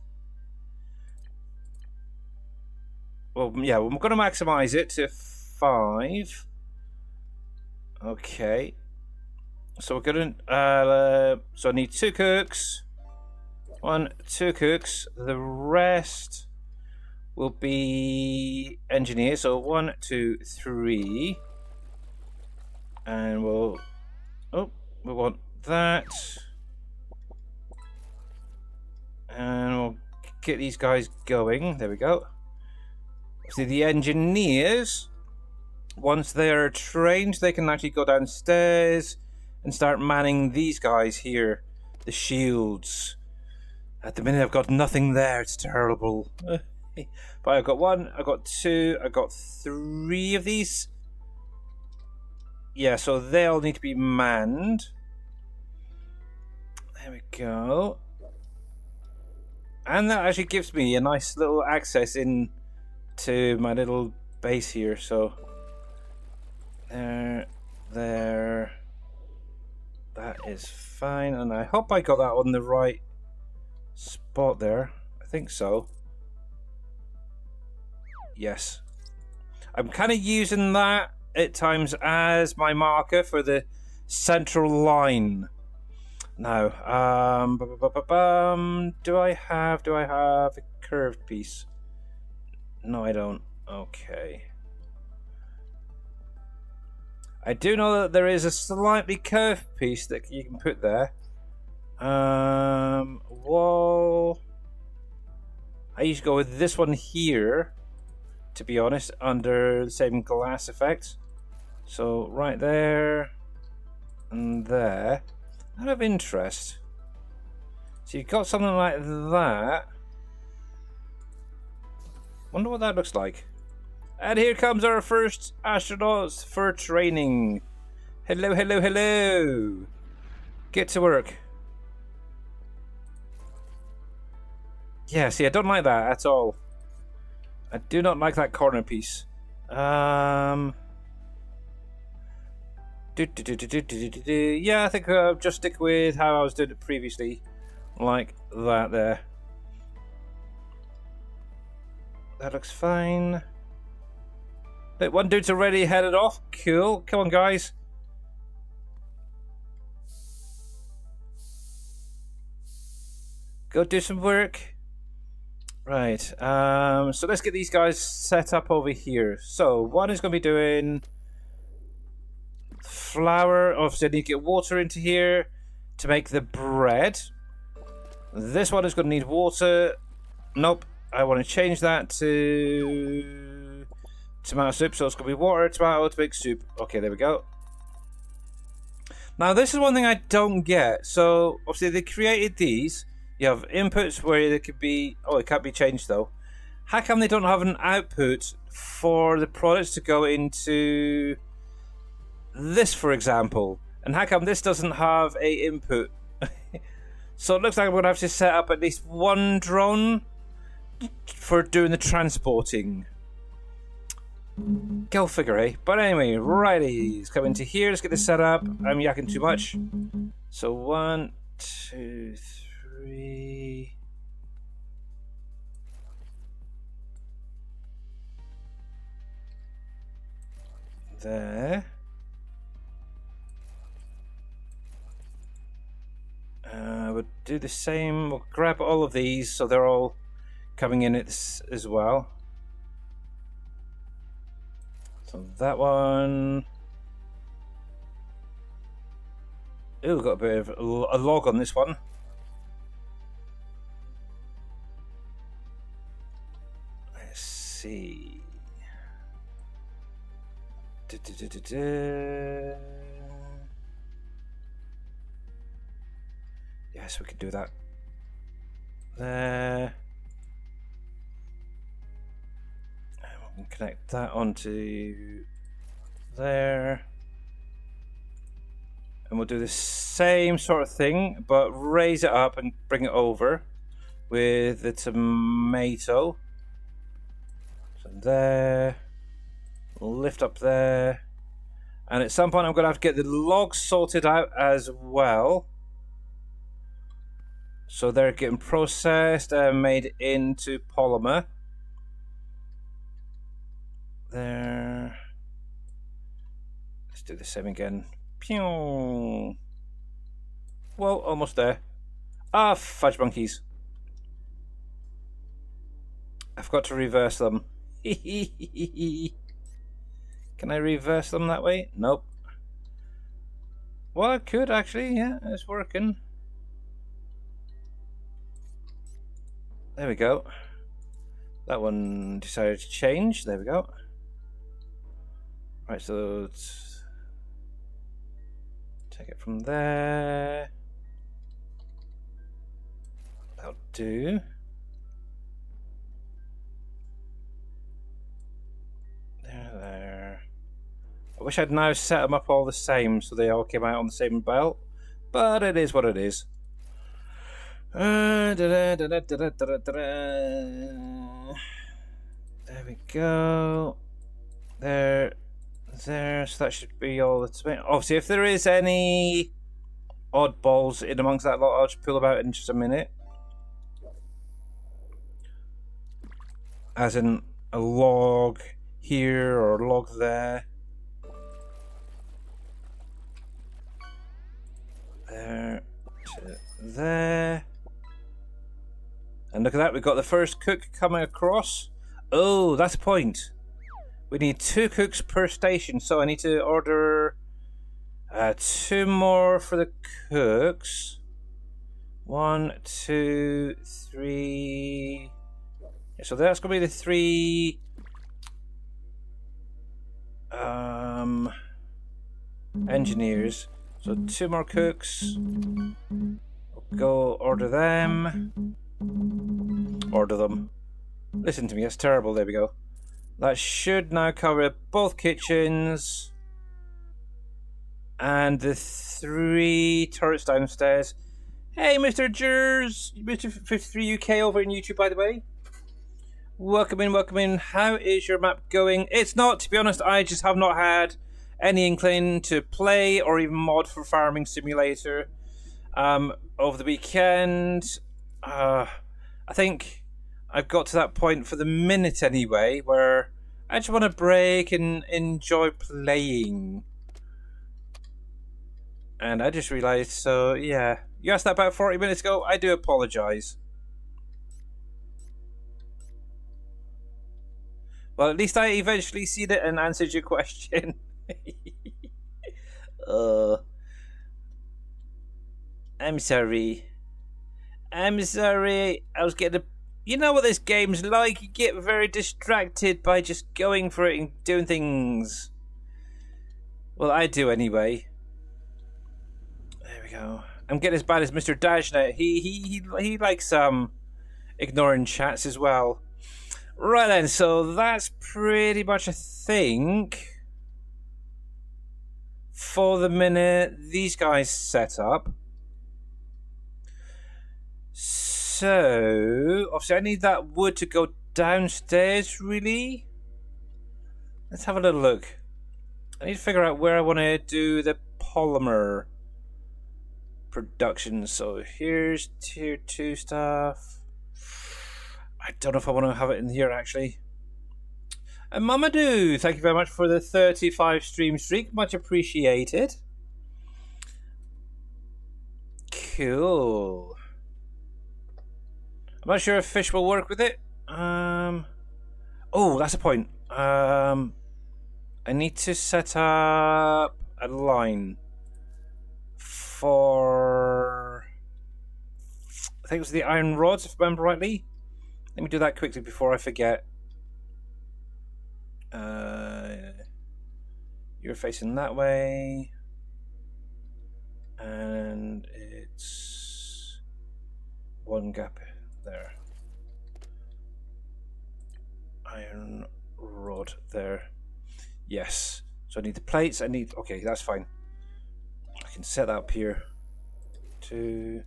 Well, yeah, we're going to maximize it to 5. Okay. So we're going to, so I need 2 cooks. 1, 2 cooks. The rest will be engineers. So 1, 2, 3. And we'll, oh, we want that. And we'll get these guys going. There we go. See, the engineers, once they're trained, they can actually go downstairs and start manning these guys here. The shields. At the minute, I've got nothing there. It's terrible. But I've got 1, I've got 2, I've got 3 of these. Yeah, so they all need to be manned. There we go. And that actually gives me a nice little access in to my little base here. So there, that That is fine, and I hope I got that on the right spot there. I think so. Yes. I'm kind of using that at times as my marker for the central line. Now, do I have a curved piece? No, I don't. Okay. I do know that there is a slightly curved piece that you can put there. Wall. I usually go with this one here, to be honest, under the same glass effect. So right there and there. Out of interest. So you've got something like that. Wonder what that looks like. And here comes our first astronauts for training. Hello, hello, hello. Get to work. Yeah, see, I don't like that at all. I do not like that corner piece. Yeah, I think I'll just stick with how I was doing it previously. Like that there. That looks fine. Look, one dude's already headed off. Cool. Come on, guys. Go do some work. Right. So let's get these guys set up over here. So one is going to be doing flour. Obviously, I need to get water into here to make the bread. This one is going to need water. Nope. I want to change that to tomato soup. So it's going to be water, tomato to make soup. Okay, there we go. Now, this is one thing I don't get. So, obviously, they created these. You have inputs where they could be... Oh, it can't be changed, though. How come they don't have an output for the products to go into this, for example? And how come this doesn't have a input? So it looks like I'm going to have to set up at least one drone for doing the transporting. Go figure, eh? But anyway, righty. Let's come into here. Let's get this set up. I'm yakking too much. So 1, 2, 3. There. We'll do the same. We'll grab all of these so they're all coming in as well. So that one. Ooh, got a bit of a log on this one. Let's see. Yes, we can do that. There. And we can connect that onto there. And we'll do the same sort of thing, but raise it up and bring it over with the tomato. So there. Lift up there. And at some point I'm going to have to get the logs sorted out as well. So they're getting processed and made into polymer. There. Let's do the same again. Pew. Well, almost there. Ah, fudge monkeys. I forgot to reverse them. Can I reverse them that way? Nope. Well, I could actually. Yeah, it's working. There we go. That one decided to change. There we go. Right, so let's take it from there. That'll do. There. I wish I'd now set them up all the same so they all came out on the same belt, but it is what it is. There we go. There. So that should be all the tomato. Obviously, if there is any oddballs in amongst that lot. I'll just pull about in just a minute. As in a log here or a log there. There to there. And look at that, we've got the first cook coming across. Oh, that's a point. We need 2 cooks per station, so I need to order 2 more for the cooks. 1, 2, 3. Yeah, so that's going to be the 3 engineers. So 2 more cooks. Go order them. Order them. Listen to me, that's terrible. There we go. That should now cover both kitchens and the 3 turrets downstairs. Hey, Mr. Jers, Mr. 53 UK over in YouTube, by the way. Welcome in, welcome in. How is your map going? It's not, to be honest, I just have not had any inkling to play or even mod for Farming Simulator over the weekend. I think I've got to that point for the minute anyway where I just want to break and enjoy playing. And I just realised, so yeah, you asked that about 40 minutes ago. I do apologise. Well, at least I eventually seen it and answered your question. I'm sorry. I'm sorry. I was getting a... You know what this game's like. You get very distracted by just going for it and doing things. Well, I do anyway. There we go. I'm getting as bad as Mr. Dashnet. He likes ignoring chats as well. Right then, so that's pretty much, I think, for the minute these guys set up. So, obviously I need that wood to go downstairs, really. Let's have a little look. I need to figure out where I want to do the polymer production. So here's tier 2 stuff. I don't know if I want to have it in here, actually. And Mamadou, thank you very much for the 35 stream streak. Much appreciated. Cool. I'm not sure if fish will work with it. Oh, that's a point. I need to set up a line for... I think it was the iron rods, if I remember rightly. Let me do that quickly before I forget. You're facing that way. And it's 1 gap there. Iron rod there. Yes. So I need the plates. I need... Okay, that's fine. I can set that up here. 2...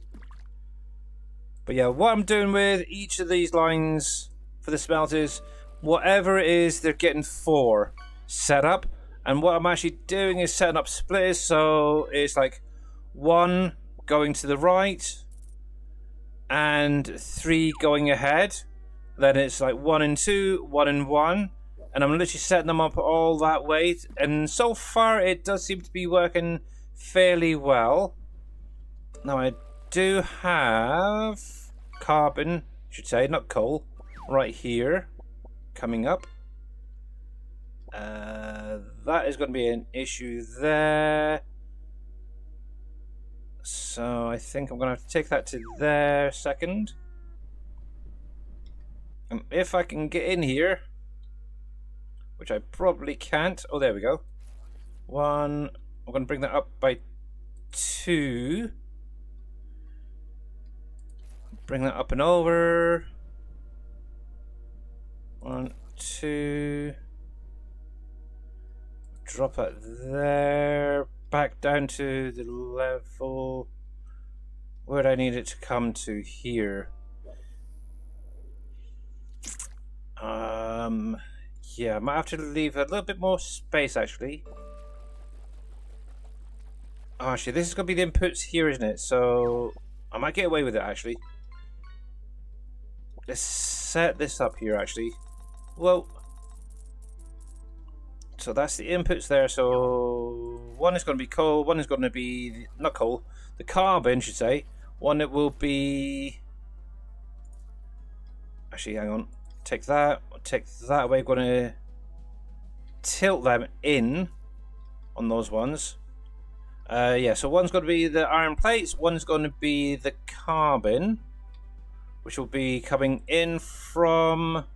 But yeah, what I'm doing with each of these lines for the smelters, whatever it is they're getting 4 set up. And what I'm actually doing is setting up splitters, so it's like 1 going to the right and 3 going ahead. Then it's like 1 and 2, 1 and 1. And I'm literally setting them up all that way. And so far it does seem to be working fairly well. Now I do have carbon, I should say, not coal, right here coming up. That is going to be an issue there. So I think I'm going to have to take that to there second. And if I can get in here, which I probably can't. Oh, there we go. 1. I'm going to bring that up by 2. Bring that up and over. 1, 2. Drop it there. Back down to the level. Where do I need it to come to here? Yeah, I might have to leave a little bit more space actually. Oh, actually, this is going to be the inputs here, isn't it? So I might get away with it, actually. Let's set this up here, actually. Well, so that's the inputs there. So one is going to be coal, one is going to be, not coal, the carbon, should say. One that will be, actually, hang on, take that away. Going to tilt them in on those ones. Yeah, so one's going to be the iron plates, one's going to be the carbon, which will be coming in from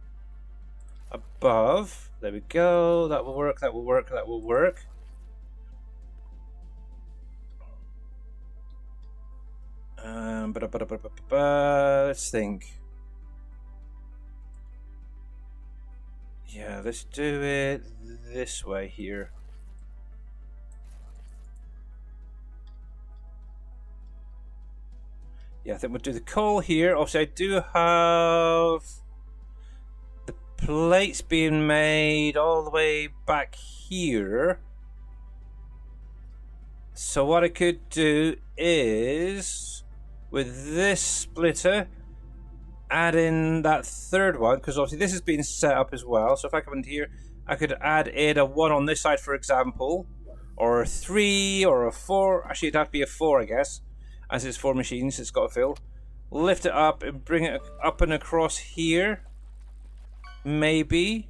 above. There we go. That will work, that will work, that will work. Let's think. Yeah, let's do it this way here. Yeah, I think we'll do the coal here. Obviously, I do have the plates being made all the way back here. So what I could do is, with this splitter, add in that third one, because obviously this has been set up as well. So if I come in here, I could add in a 1 on this side, for example, or a 3 or a 4. Actually, it'd have to be a 4, I guess, as it's 4 machines. It's got to fill. Lift it up and bring it up and across here. Maybe.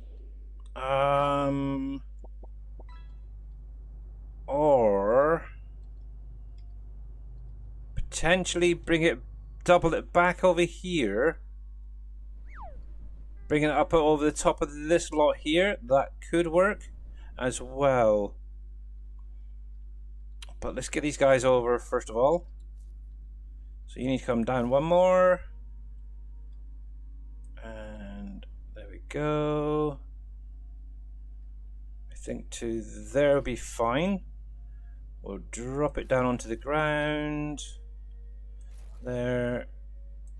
Or potentially bring it, double it back over here. Bring it up over the top of this lot here. That could work as well. But let's get these guys over first of all. So you need to come down one more. And there we go. I think to there will be fine. We'll drop it down onto the ground. There.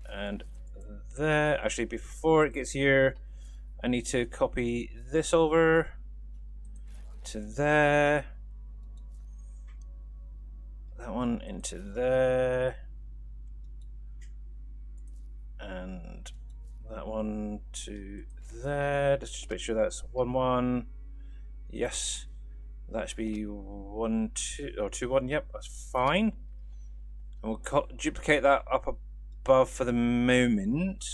And there. Actually, before it gets here, I need to copy this over to there. That one into there. And that one to there. Let's just make sure that's 1 1. Yes. That should be 1 2 or 2 1. Yep, that's fine. And we'll duplicate that up above for the moment.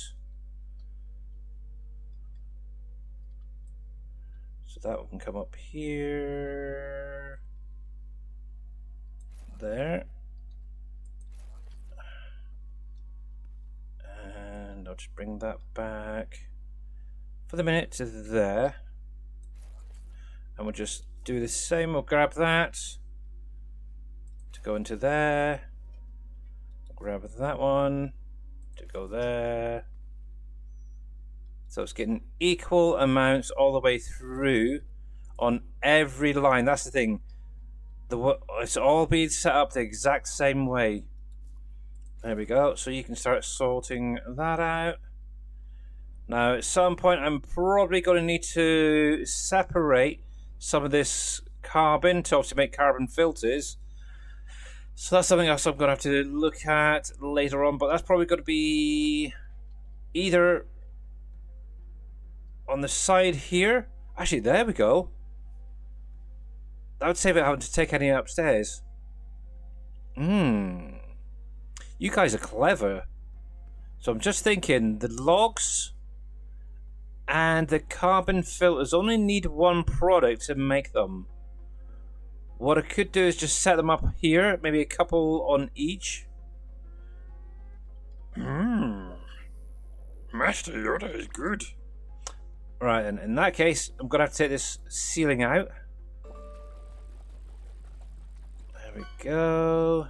So that one can come up here. There. And I'll just bring that back for the minute to there. And we'll just do the same. We'll grab that to go into there. Grab that one to go there. So it's getting equal amounts all the way through on every line. That's the thing. It's all being set up the exact same way. There we go. So you can start sorting that out. Now at some point I'm probably going to need to separate some of this carbon to obviously make carbon filters. So that's something else I'm going to have to look at later on, but that's probably going to be either on the side here. Actually, there we go. That would save it having to take any upstairs. You guys are clever. So I'm just thinking the logs and the carbon filters only need one product to make them. What I could do is just set them up here, maybe a couple on each. Master Yoda is good. Right, and in that case, I'm going to have to take this ceiling out. There we go.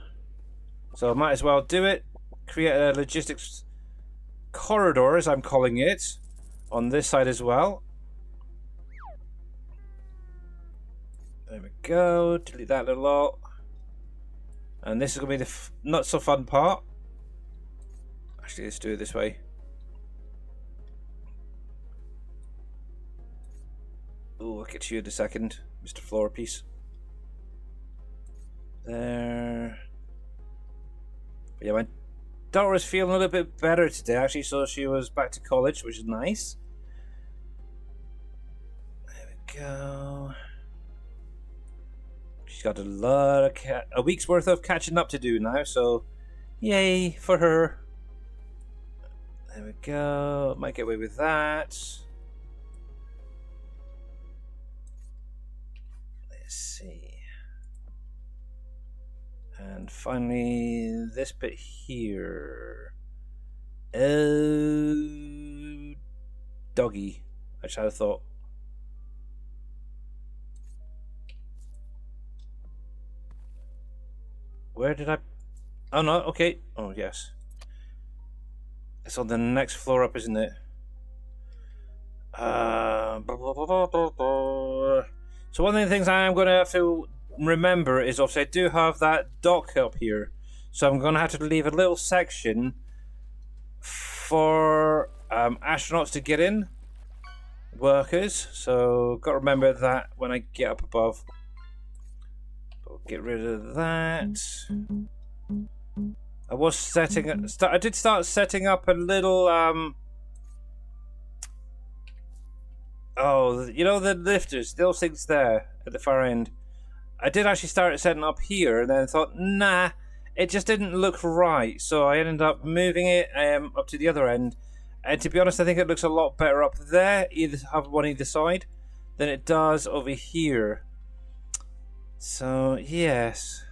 So I might as well do it. Create a logistics corridor, as I'm calling it, on this side as well. There we go. Delete that little lot. And this is going to be the not so fun part. Actually, let's do it this way. Oh, I'll get to you in a second, Mr. Floor Piece. There. But yeah, my daughter was feeling a little bit better today, actually, so she was back to college, which is nice. There we go. She's got a lot of a week's worth of catching up to do now, so yay for her. There we go. Might get away with that. Let's see. And finally, this bit here. Oh, doggy. I should have thought. Where did I? Oh no. Okay. Oh yes. It's on the next floor up, isn't it? So one of the things I am going to have to remember is obviously I do have that dock up here, so I'm going to have to leave a little section for astronauts to get in, workers. So got to remember that when I get up above. We'll get rid of that. I was setting I did start setting up a little oh, you know the lifters, those things there at the far end. I did actually start setting up here, and then thought, nah, it just didn't look right. So I ended up moving it up to the other end. And to be honest, I think it looks a lot better up there, either have one either side, than it does over here. So yes.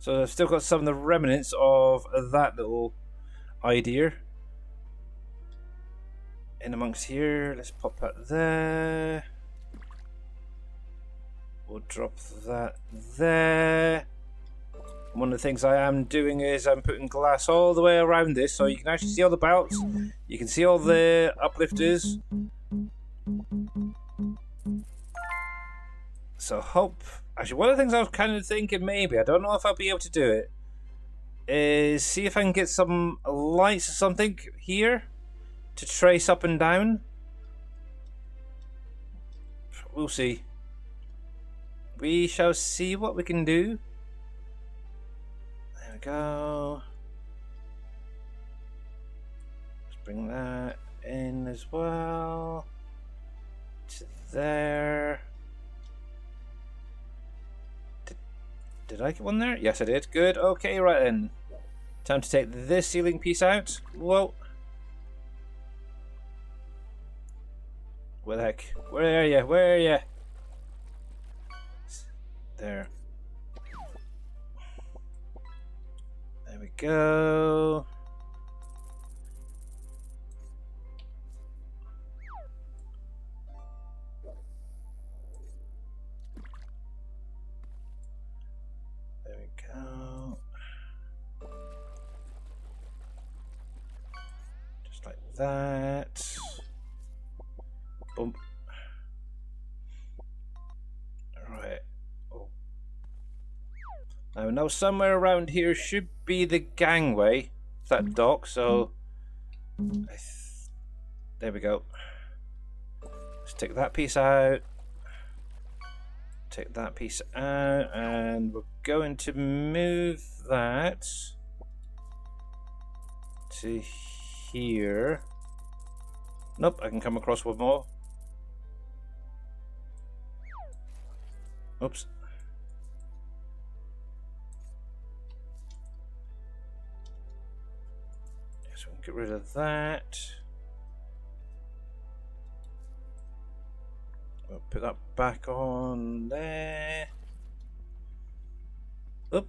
So I've still got some of the remnants of that little idea. In amongst here, let's pop that there. We'll drop that there. One of the things I am doing is I'm putting glass all the way around this, so you can actually see all the belts. You can see all the uplifters. So hope. Actually, one of the things I was kind of thinking maybe, I don't know if I'll be able to do it, is see if I can get some lights or something here to trace up and down. We'll see. We shall see what we can do. There we go. Let's bring that in as well. To there. Did I get one there? Yes, I did. Good. Okay, right then. Time to take this ceiling piece out. Whoa. Where the heck? Where are you? Where are you? There. There we go. There we go. Just like that. Boom. Right. Oh. Now somewhere around here should be the gangway, that dock, so there we go. Let's take that piece out. Take that piece out, and we're going to move that to here. Nope, I can come across one more. Oops. So we can get rid of that. We'll put that back on there. Oop.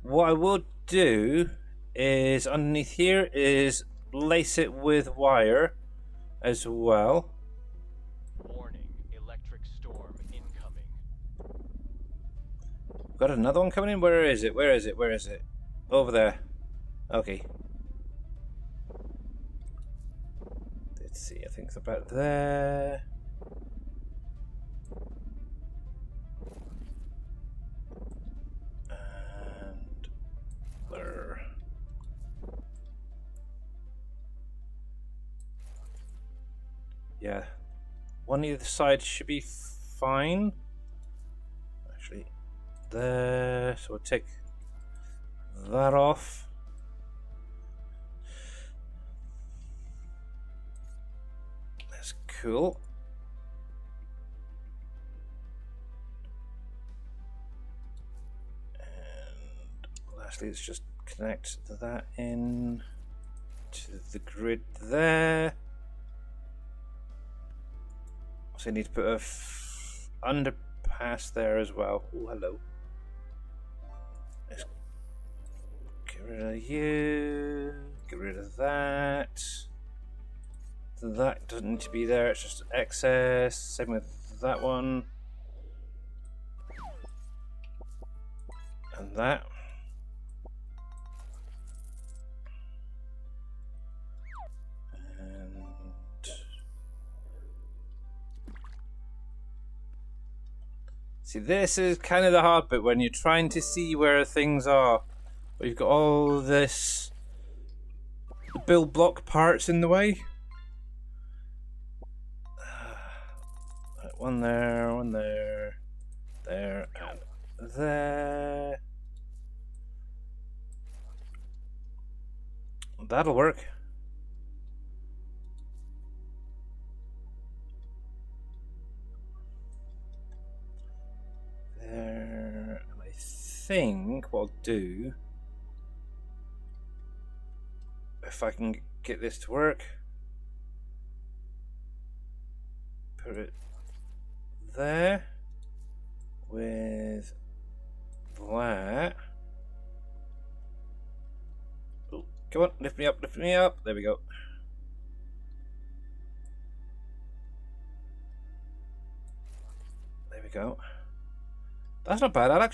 What I will do is underneath here is lace it with wire as well. Warning, electric storm incoming. Got another one coming in? Where is it? Where is it? Where is it? Over there. Okay. Let's see, I think it's about there. And there. Yeah. One either side should be fine. Actually, there. So we'll take that off. That's cool. And lastly, let's just connect that in to the grid there. So I need to put a underpass there as well. Oh, hello. Let's get rid of you. Get rid of that. That doesn't need to be there. It's just excess. Same with that one. And that. See, this is kind of the hard bit when you're trying to see where things are. But you've got all this build block parts in the way. One there, there, and there. That'll work. There, and I think what I'll do, if I can get this to work, put it there with that. Oh, come on, lift me up, lift me up. There we go. There we go. That's not bad. I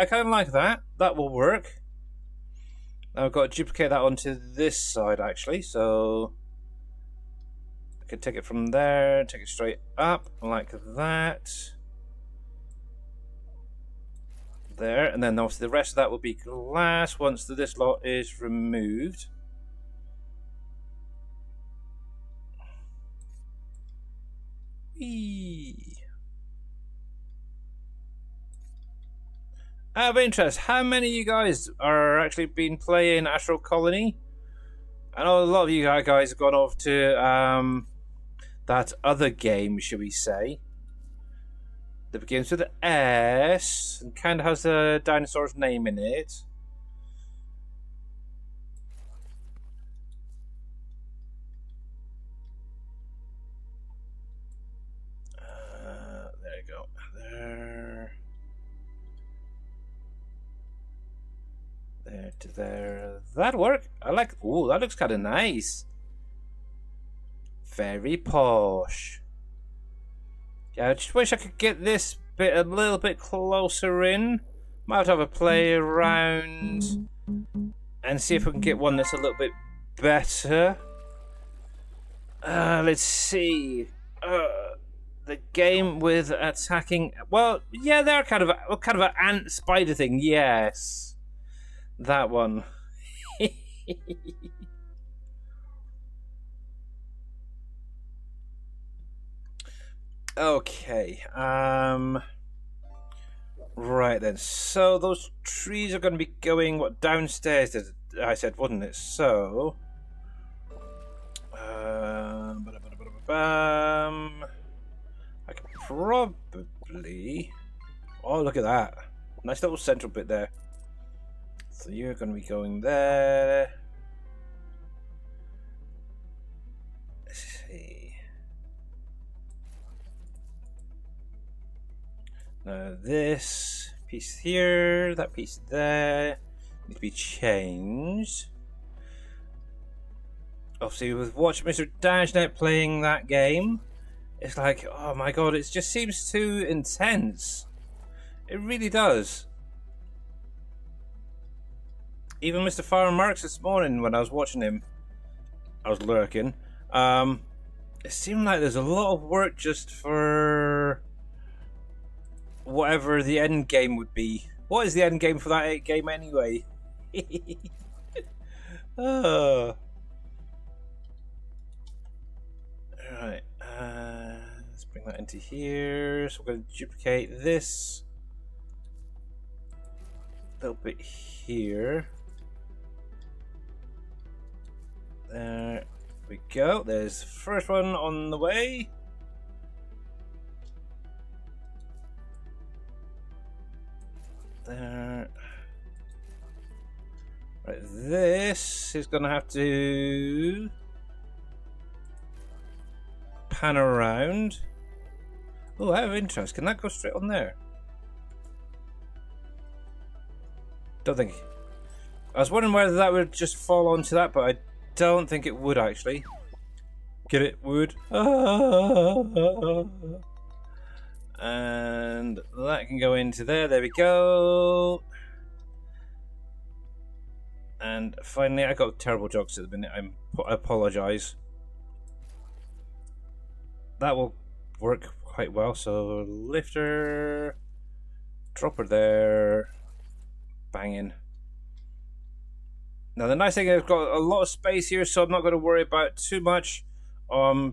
kind of like that. That will work. Now I've got to duplicate that onto this side actually, so I can take it from there, take it straight up like that. There, and then obviously the rest of that will be glass once this lot is removed. Whee! Out of interest, how many of you guys are actually been playing Astral Colony? I know a lot of you guys have gone off to that other game, should we say, that begins with an S and kind of has a dinosaur's name in it. There you go. There. There to there. That'll work. I like. Oh, that looks kind of nice. Very posh. Yeah, I just wish I could get this bit a little bit closer in. Might have to have a play around and see if we can get one that's a little bit better. Let's see. The game with attacking. Well, yeah, they're kind of an ant spider thing. Yes. That one. Okay. Right then. So those trees are going to be going downstairs? I said, wasn't it? So. I could probably. Oh, look at that! Nice little central bit there. So you're going to be going there. Let's see. Now this piece here, that piece there, need to be changed. Obviously, with watching Mr. Dashnet playing that game, it's like, oh my god, it just seems too intense. It really does. Even Mr. Farmer Marks this morning, when I was watching him, I was lurking. It seemed like there's a lot of work just for whatever the end game would be. What is the end game for that game anyway? Oh. Right. Let's bring that into here. So we're going to duplicate this little bit here. There we go. There's the first one on the way. There. Right, this is going to have to pan around. Oh, I have interest. Can that go straight on there? Don't think. I was wondering whether that would just fall onto that, but I don't think it would actually. Get it? Would. And that can go into there. There we go. And finally, I got terrible jokes at the minute. I apologise. That will work quite well. So lift her, drop her there, banging. Now the nice thing is I've got a lot of space here, so I'm not going to worry about too much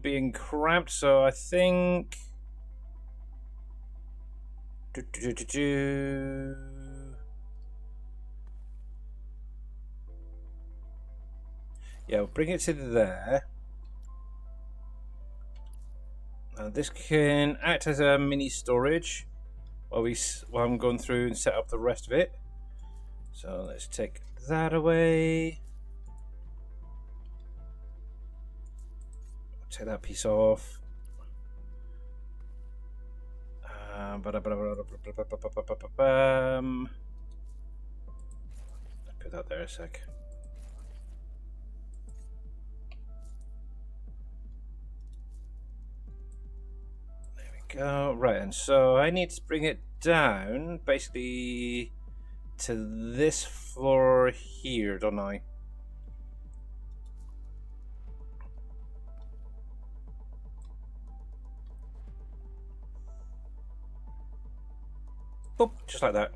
being cramped. So I think. Yeah, we'll bring it to there. This can act as a mini storage while I'm going through and set up the rest of it. So let's take that away. Take that piece off. Put that there a sec. Go right, and so I need to bring it down basically to this floor here, don't I? Boop, just like that.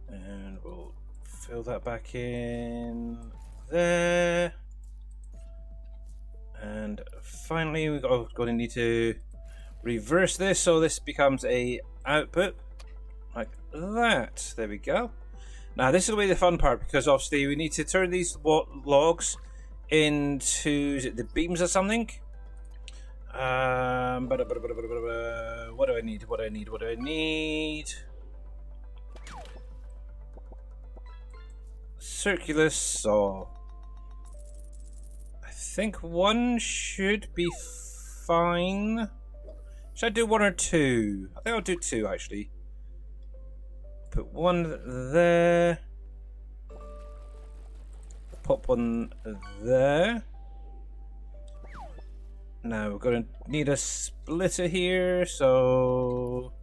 And we'll fill that back in there. And finally, we're going to need to reverse this so this becomes a output like that. There we go. Now this will be the fun part because obviously we need to turn these logs into, is it the beams or something? What do I need? What do I need? What do I need? Circular saw. I think one should be fine. Should I do one or two? I think I'll do two actually. Put one there. Pop one there. Now we're going to need a splitter here, so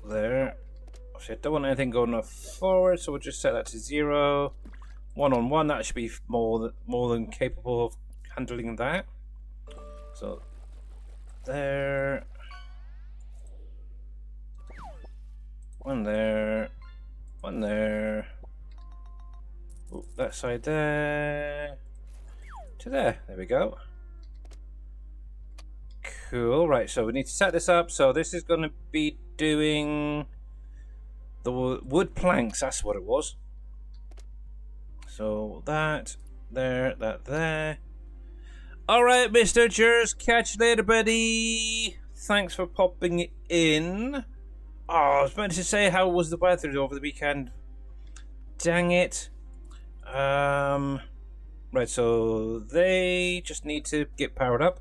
there. Obviously I don't want anything going forward, so we'll just set that to 0. 1 on 1, that should be more than capable of handling that. So there. One there. One there. Ooh, that side there. To there. There we go. Cool. Right, so we need to set this up. So this is going to be doing the wood planks. That's what it was. So that there, that there. All right, Mr. Jers, catch you later, buddy. Thanks for popping in. Oh, I was meant to say how was the weather over the weekend. Dang it. Right, so they just need to get powered up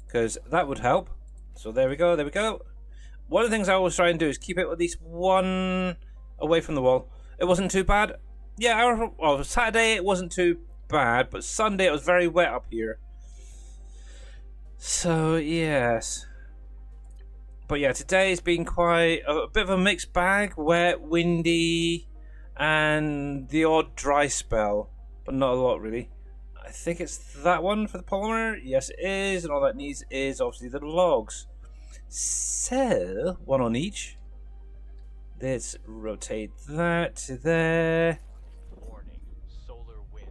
because that would help. So there we go, there we go. One of the things I always try and do is keep it at least one away from the wall. It wasn't too bad. Yeah, well, Saturday it wasn't too bad, but Sunday it was very wet up here. So, yes. But yeah, today's been quite a bit of a mixed bag. Wet, windy, and the odd dry spell. But not a lot, really. I think it's that one for the polymer. Yes, it is. And all that needs is obviously the logs. So, one on each. Let's rotate that to there. Warning, solar wind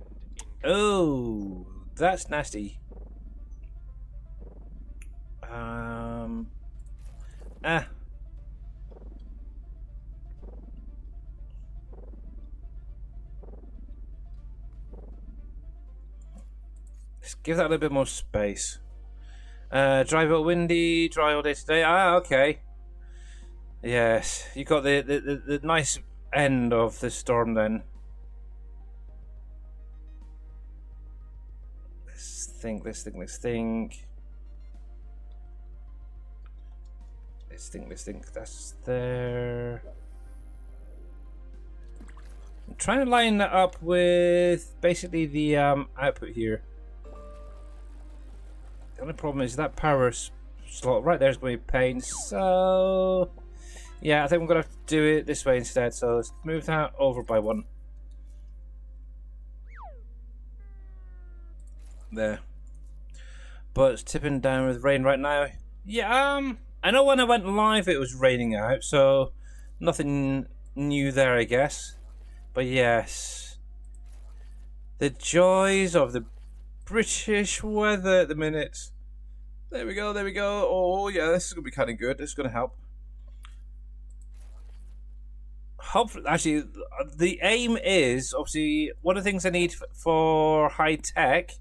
Oh, that's nasty. Ah. Let's give that a little bit more space. Dry but windy, dry all day today. Ah, okay. Yes, you got the nice end of the storm then. Let's think. Let's think. That's there. I'm trying to line that up with basically the output here. The only problem is that power slot right there is going to be a pain. So yeah, I think I'm going to have to do it this way instead. So let's move that over by one. There. But it's tipping down with rain right now. Yeah, I know when I went live it was raining out, so nothing new there, I guess. But yes, the joys of the British weather at the minute. There we go, there we go. Oh yeah, this is going to be kind of good. This is going to help. Hopefully, actually, the aim is, obviously, one of the things I need for high tech,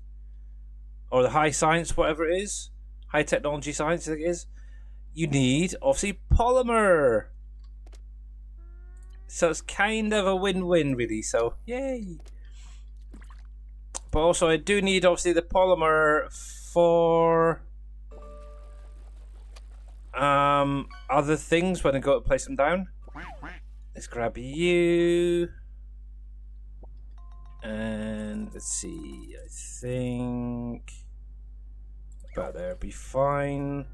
or the high science, whatever it is, high technology science, I think it is, you need, obviously, polymer. So it's kind of a win-win, really, so yay. But also, I do need, obviously, the polymer for other things when I go to place them down. Let's grab you. And let's see, I think about there be fine.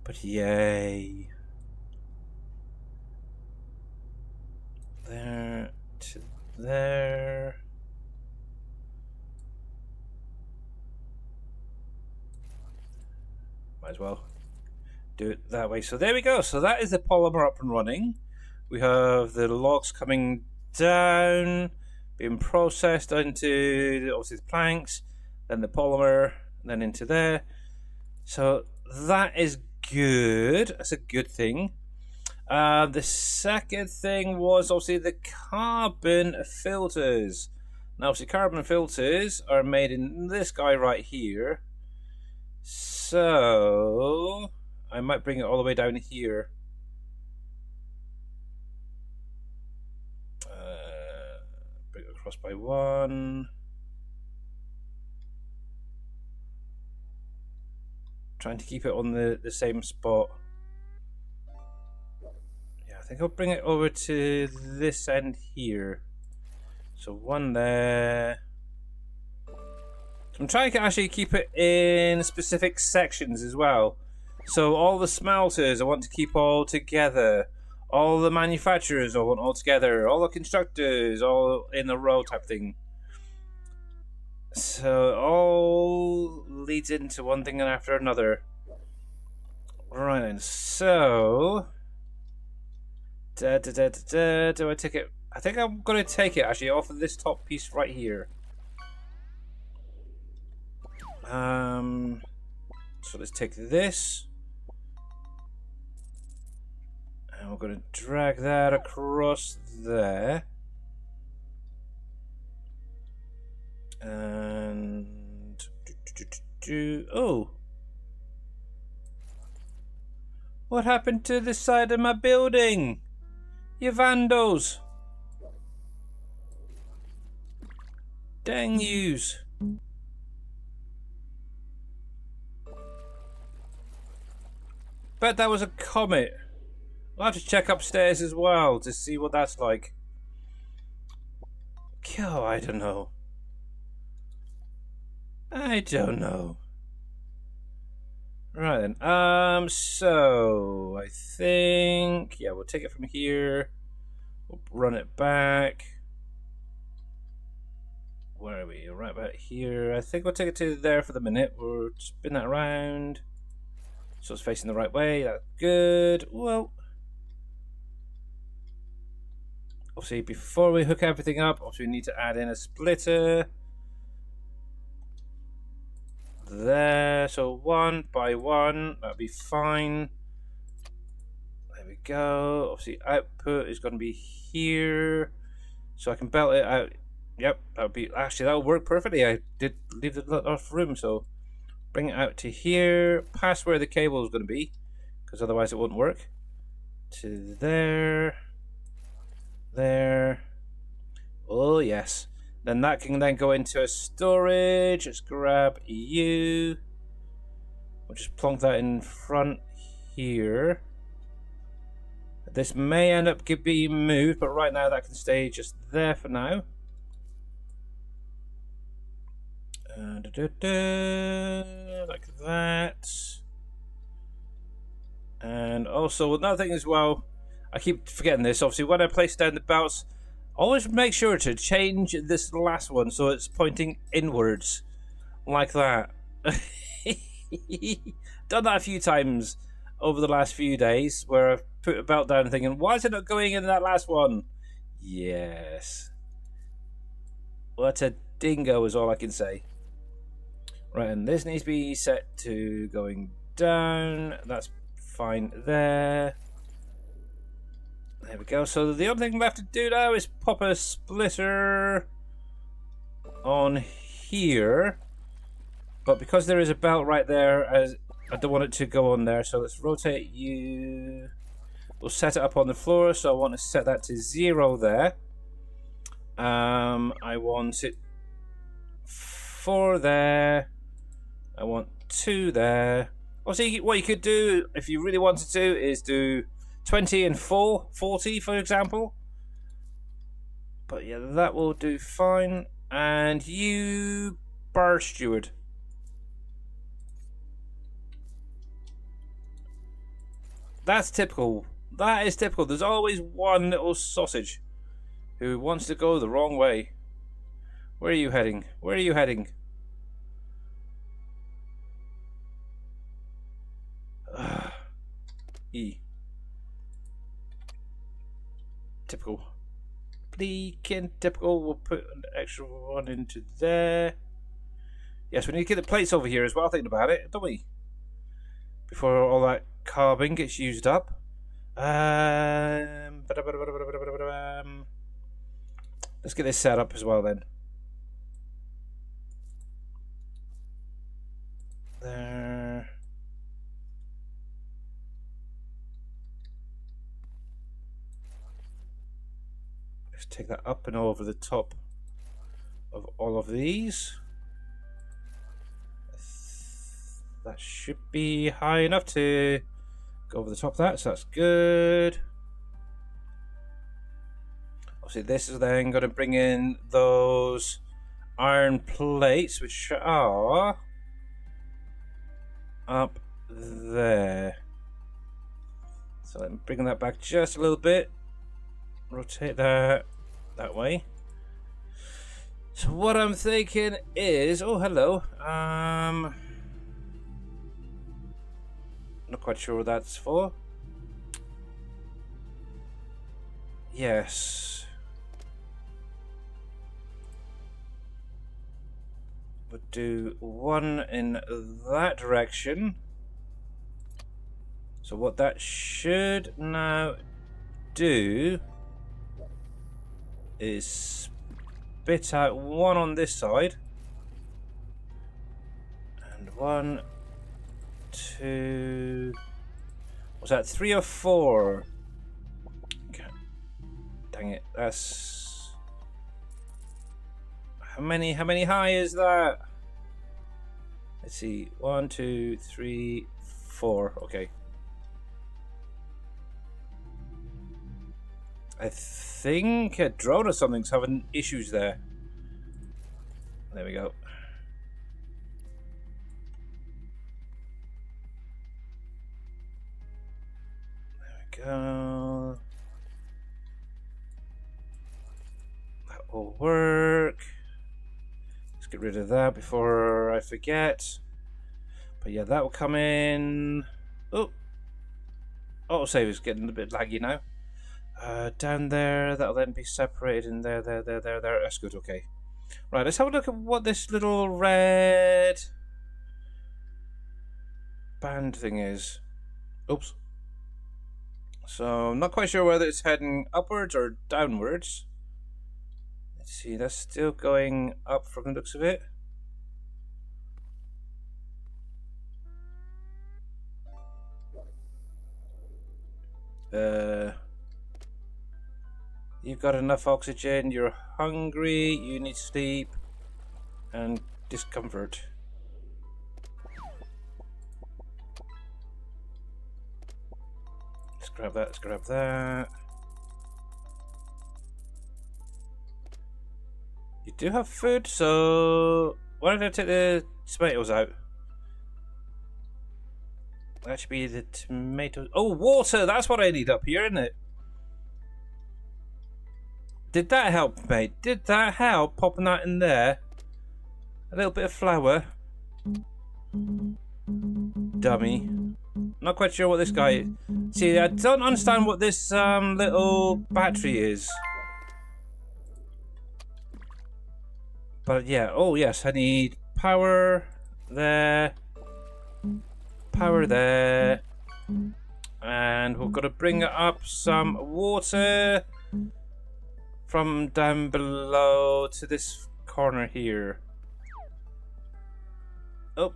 But yay. There to there. Might as well do it that way. So there we go. So that is the polymer up and running. We have the logs coming down, being processed into obviously the planks, then the polymer, then into there. So that is good. That's a good thing. The second thing was obviously the carbon filters. Now, obviously, carbon filters are made in this guy right here. So I might bring it all the way down here. Bring it across by one. Trying to keep it on the same spot. Yeah, I think I'll bring it over to this end here. So one there. I'm trying to actually keep it in specific sections as well. So all the smelters I want to keep all together. All the manufacturers I want all together. All the constructors all in a row type thing. So it all leads into one thing after another. Right then, so do I take it? I think I'm gonna take it actually off of this top piece right here. So let's take this, and we're gonna drag that across there. And oh, what happened to this side of my building? You vandals! Dang yous! Bet that was a comet. I'll have to check upstairs as well to see what that's like. Oh, I don't know. I don't know. Right then. So I think we'll take it from here. We'll run it back. Where are we? Right about here. I think we'll take it to there for the minute. We'll spin that around. So it's facing the right way. That's good. Well, Obviously, before we hook everything up, obviously we need to add in a splitter. There, so 1 by 1, that'll be fine. There we go. Obviously, output is going to be here, so I can belt it out. Yep, that'll be actually that'll work perfectly. I did leave enough room, so bring it out to here, past where the cable is going to be, because otherwise it won't work. To there, there. Oh yes. Then that can then go into a storage. Let's grab you. We'll just plonk that in front here. This may end up being moved, but right now that can stay just there for now. Like that. And also another thing as well, I keep forgetting this, obviously when I place down the belts, always make sure to change this last one so it's pointing inwards, like that. Done that a few times over the last few days, where I've put a belt down and thinking, why is it not going in that last one? Yes. What a dingo is all I can say. Right, and this needs to be set to going down. That's fine there. There we go. So the only thing left to do now is pop a splitter on here. But because there is a belt right there, as I don't want it to go on there, so let's rotate you. We'll set it up on the floor, so I want to set that to 0 there. I want it 4 there. I want 2 there. Obviously, what you could do, if you really wanted to, is do 20 and 40, for example. But yeah, that will do fine. And you, bar steward. That's typical. That is typical. There's always one little sausage who wants to go the wrong way. Where are you heading? Where are you heading? E. Typical. Bleaking typical. We'll put an extra one into there. Yes, we need to get the plates over here as well, thinking about it, don't we? Before all that carbon gets used up. Let's get this set up as well then. There. Let's take that up and over the top of all of these. That should be high enough to go over the top of that, so that's good. Obviously this is then going to bring in those iron plates, which are up there. So I'm bringing that back just a little bit. Rotate that way. So what I'm thinking is, oh hello, not quite sure what that's for. Yes. We'll do one in that direction. So what that should now do is spit out one on this side. And 1, 2, was that 3 or 4? Okay. Dang it, that's how many high is that? Let's see, 1, 2, 3, 4. Okay, I think a drone or something's having issues there. There we go. Go. That will work. Let's get rid of that before I forget. But yeah, that will come in. Oh, autosave is getting a bit laggy now. Down there, that'll then be separated in there. That's good, okay. Right, let's have a look at what this little red band thing is. Oops. So, I'm not quite sure whether it's heading upwards or downwards. Let's see, that's still going up from the looks of it. You've got enough oxygen, you're hungry, you need sleep, and discomfort. Let's grab that, let's grab that. You do have food, so why don't I take the tomatoes out? That should be the tomatoes. Oh, water! That's what I need up here, isn't it? Did that help, mate? Did that help? Popping that in there. A little bit of flour. Dummy. Not quite sure what this guy is. See, I don't understand what this little battery is. But yeah, oh yes, I need power there. Power there. And we're going to bring up some water from down below to this corner here. Oh.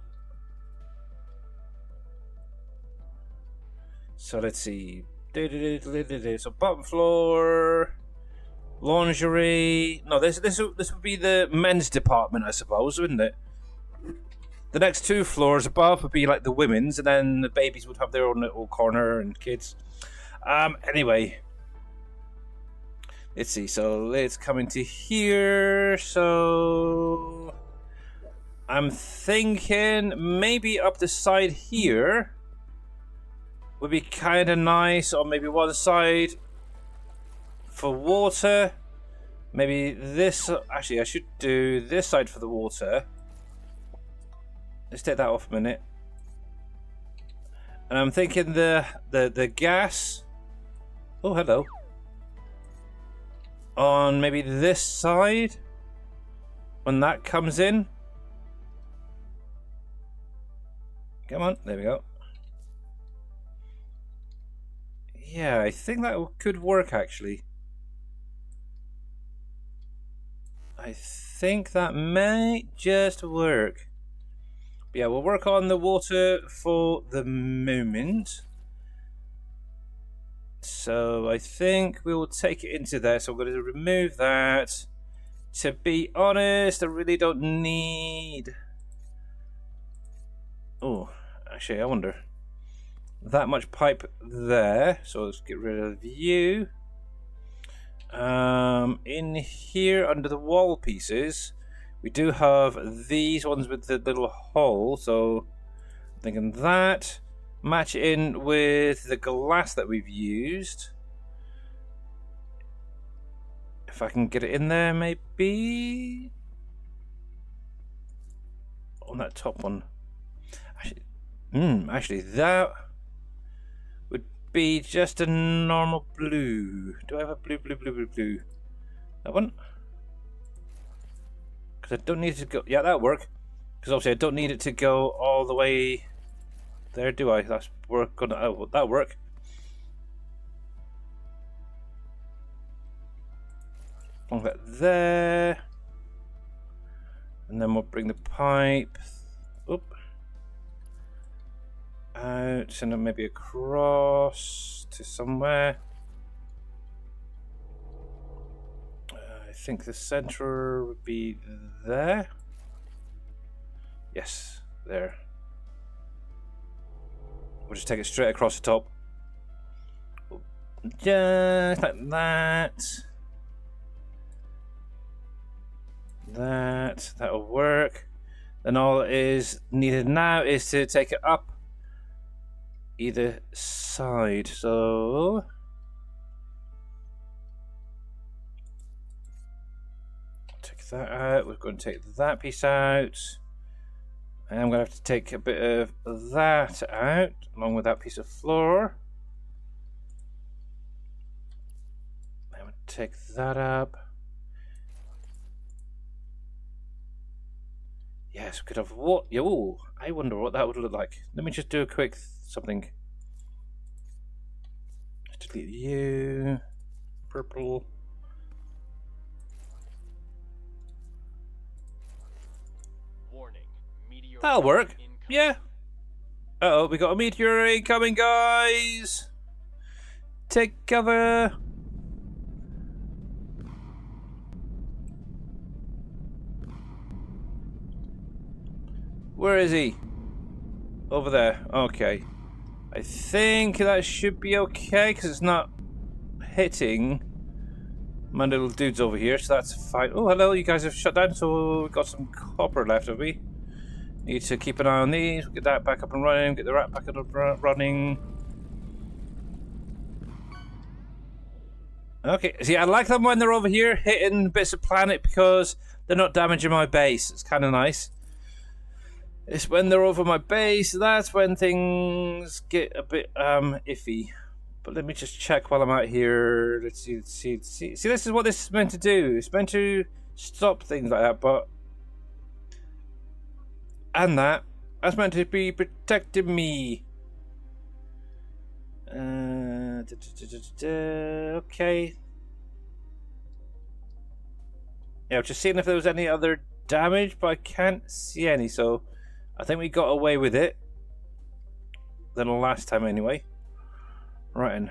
So let's see. So bottom floor, lingerie. No, this would be the men's department, I suppose, wouldn't it? The next two floors above would be like the women's, and then the babies would have their own little corner and kids. Anyway. Let's see, so let's come into here. So I'm thinking maybe up the side here would be kind of nice, or maybe one side for water. Maybe this, actually I should do this side for the water. Let's take that off a minute. And I'm thinking the gas. Oh, hello. On maybe this side when that comes in. Come on, there we go. Yeah, I think that could work actually. I think that may just work. But yeah, we'll work on the water for the moment. So I think we will take it into there. So we're going to remove that. To be honest, I really don't need... Oh, actually, I wonder. That much pipe there. So let's get rid of you. In here, under the wall pieces, we do have these ones with the little hole. So I'm thinking that. Match it in with the glass that we've used. If I can get it in there, maybe on that top one. Actually, that would be just a normal blue. Do I have a blue? That one? Because I don't need it to go. Yeah, that'll work. Because obviously I don't need it to go all the way there, do I? That's gonna. Oh, that'll work. Along that there, and then we'll bring the pipe up out, and then maybe across to somewhere. I think the center would be there. Yes, there. We'll just take it straight across the top. Just like that. That'll work. Then all that is needed now is to take it up either side. So take that out. We're going to take that piece out. And I'm going to have to take a bit of that out, along with that piece of floor. take that up. Yes, we could have what? Yo, I wonder what that would look like. Let me just do a quick something. Just delete you. Purple. Warning. Meteor That'll work. incoming. Yeah. Uh oh, we got a meteor incoming, guys. Take cover. Where is he? Over there. Okay. I think that should be okay because it's not hitting my little dudes over here, so that's fine. Oh, hello, you guys have shut down, so we've got some copper left, have we? Need to keep an eye on these, get that back up and running, get the rat back up and running. Okay, see, I like them when they're over here hitting bits of planet because they're not damaging my base. It's kind of nice. It's when they're over my base, that's when things get a bit iffy. But let me just check while I'm out here. Let's see. See, this is what this is meant to do. It's meant to stop things like that, but... And that's meant to be protecting me. Okay. Yeah, I was just seeing if there was any other damage, but I can't see any, so... I think we got away with it. Than the last time, anyway. Right in.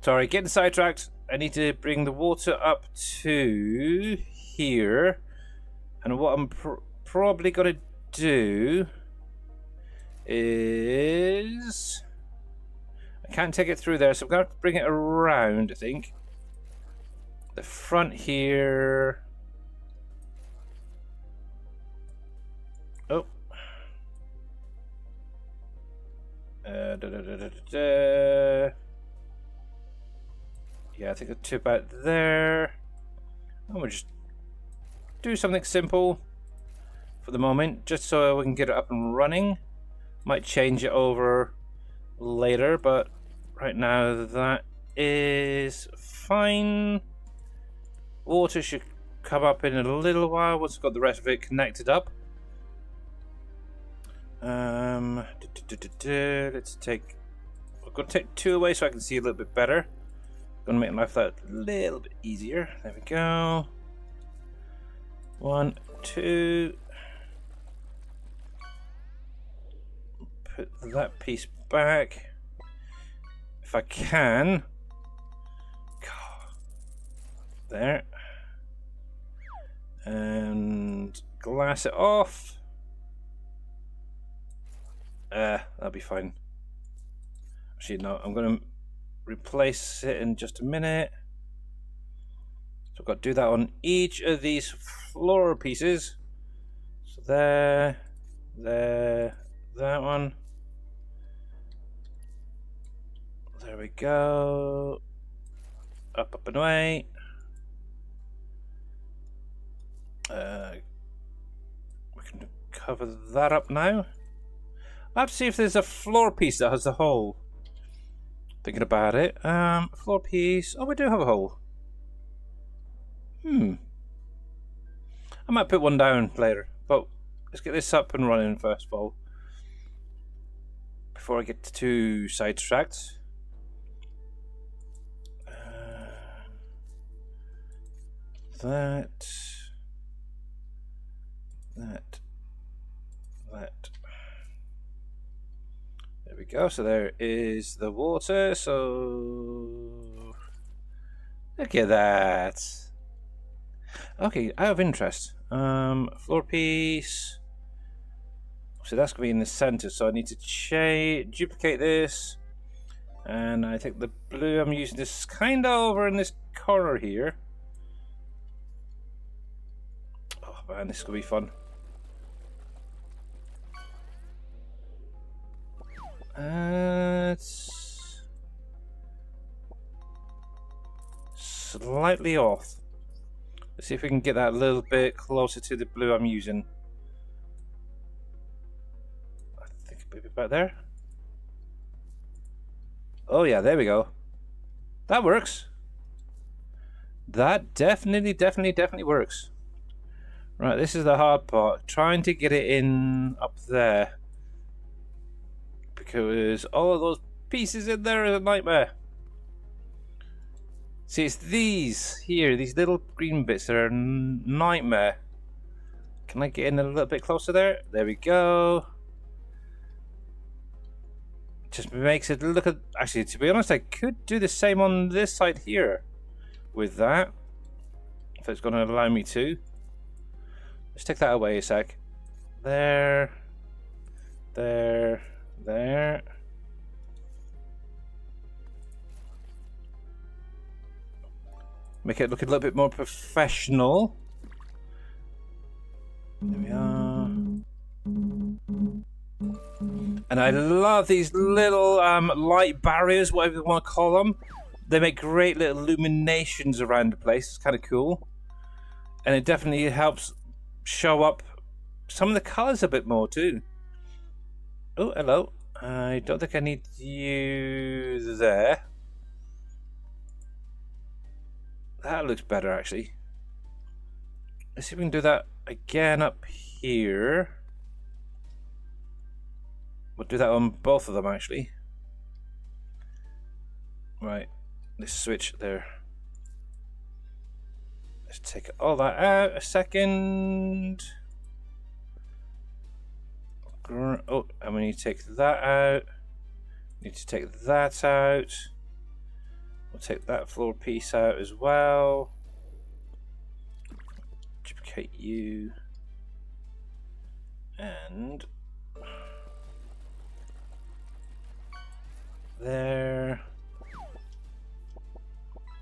Sorry, getting sidetracked. I need to bring the water up to here. And what I'm probably going to do is... I can't take it through there, so I'm going to have to bring it around, I think. The front here... Oh. Yeah, I think the two about there. And we'll just do something simple for the moment, just so we can get it up and running. Might change it over later, but right now that is fine. Water should come up in a little while once we've got the rest of it connected up. Let's take... We're going to take two away so I can see a little bit better. Going to make life that a little bit easier. There we go. 1, 2. Put that piece back. If I can. There. And glass it off. That'll be fine. Actually, no, I'm going to replace it in just a minute. So I've got to do that on each of these floor pieces. So there, that one. There we go. Up and away. We can cover that up now. I'll have to see if there's a floor piece that has a hole. Thinking about it. Floor piece. Oh, we do have a hole. I might put one down later. But let's get this up and running first of all. Before I get too sidetracked. That. There we go. So there is the water. So look at that. Okay, out of interest. Floor piece. So that's gonna be in the center. So I need to duplicate this, and I think the blue I'm using this kind of over in this corner here. Oh man, this is gonna be fun. It's slightly off. Let's see if we can get that a little bit closer to the blue I'm using. I think maybe about there. Oh yeah, there we go. That works. That definitely works. Right, this is the hard part. Trying to get it in up there. Because all of those pieces in there is a nightmare. See, it's these here, these little green bits that are a nightmare. Can I get in a little bit closer there? There we go. Just makes it look at... Actually, to be honest, I could do the same on this side here with that. If it's going to allow me to. Let's take that away a sec. There. There. There. Make it look a little bit more professional. There we are. And I love these little light barriers, whatever you want to call them. They make great little illuminations around the place. It's kind of cool. And it definitely helps show up some of the colours a bit more too. Oh, hello. I don't think I need you there. That looks better, actually. Let's see if we can do that again up here. We'll do that on both of them, actually. Right. Let's switch there. Let's take all that out a second. Oh, and we need to take that out. Need to take that out. We'll take that floor piece out as well. Duplicate you. And there.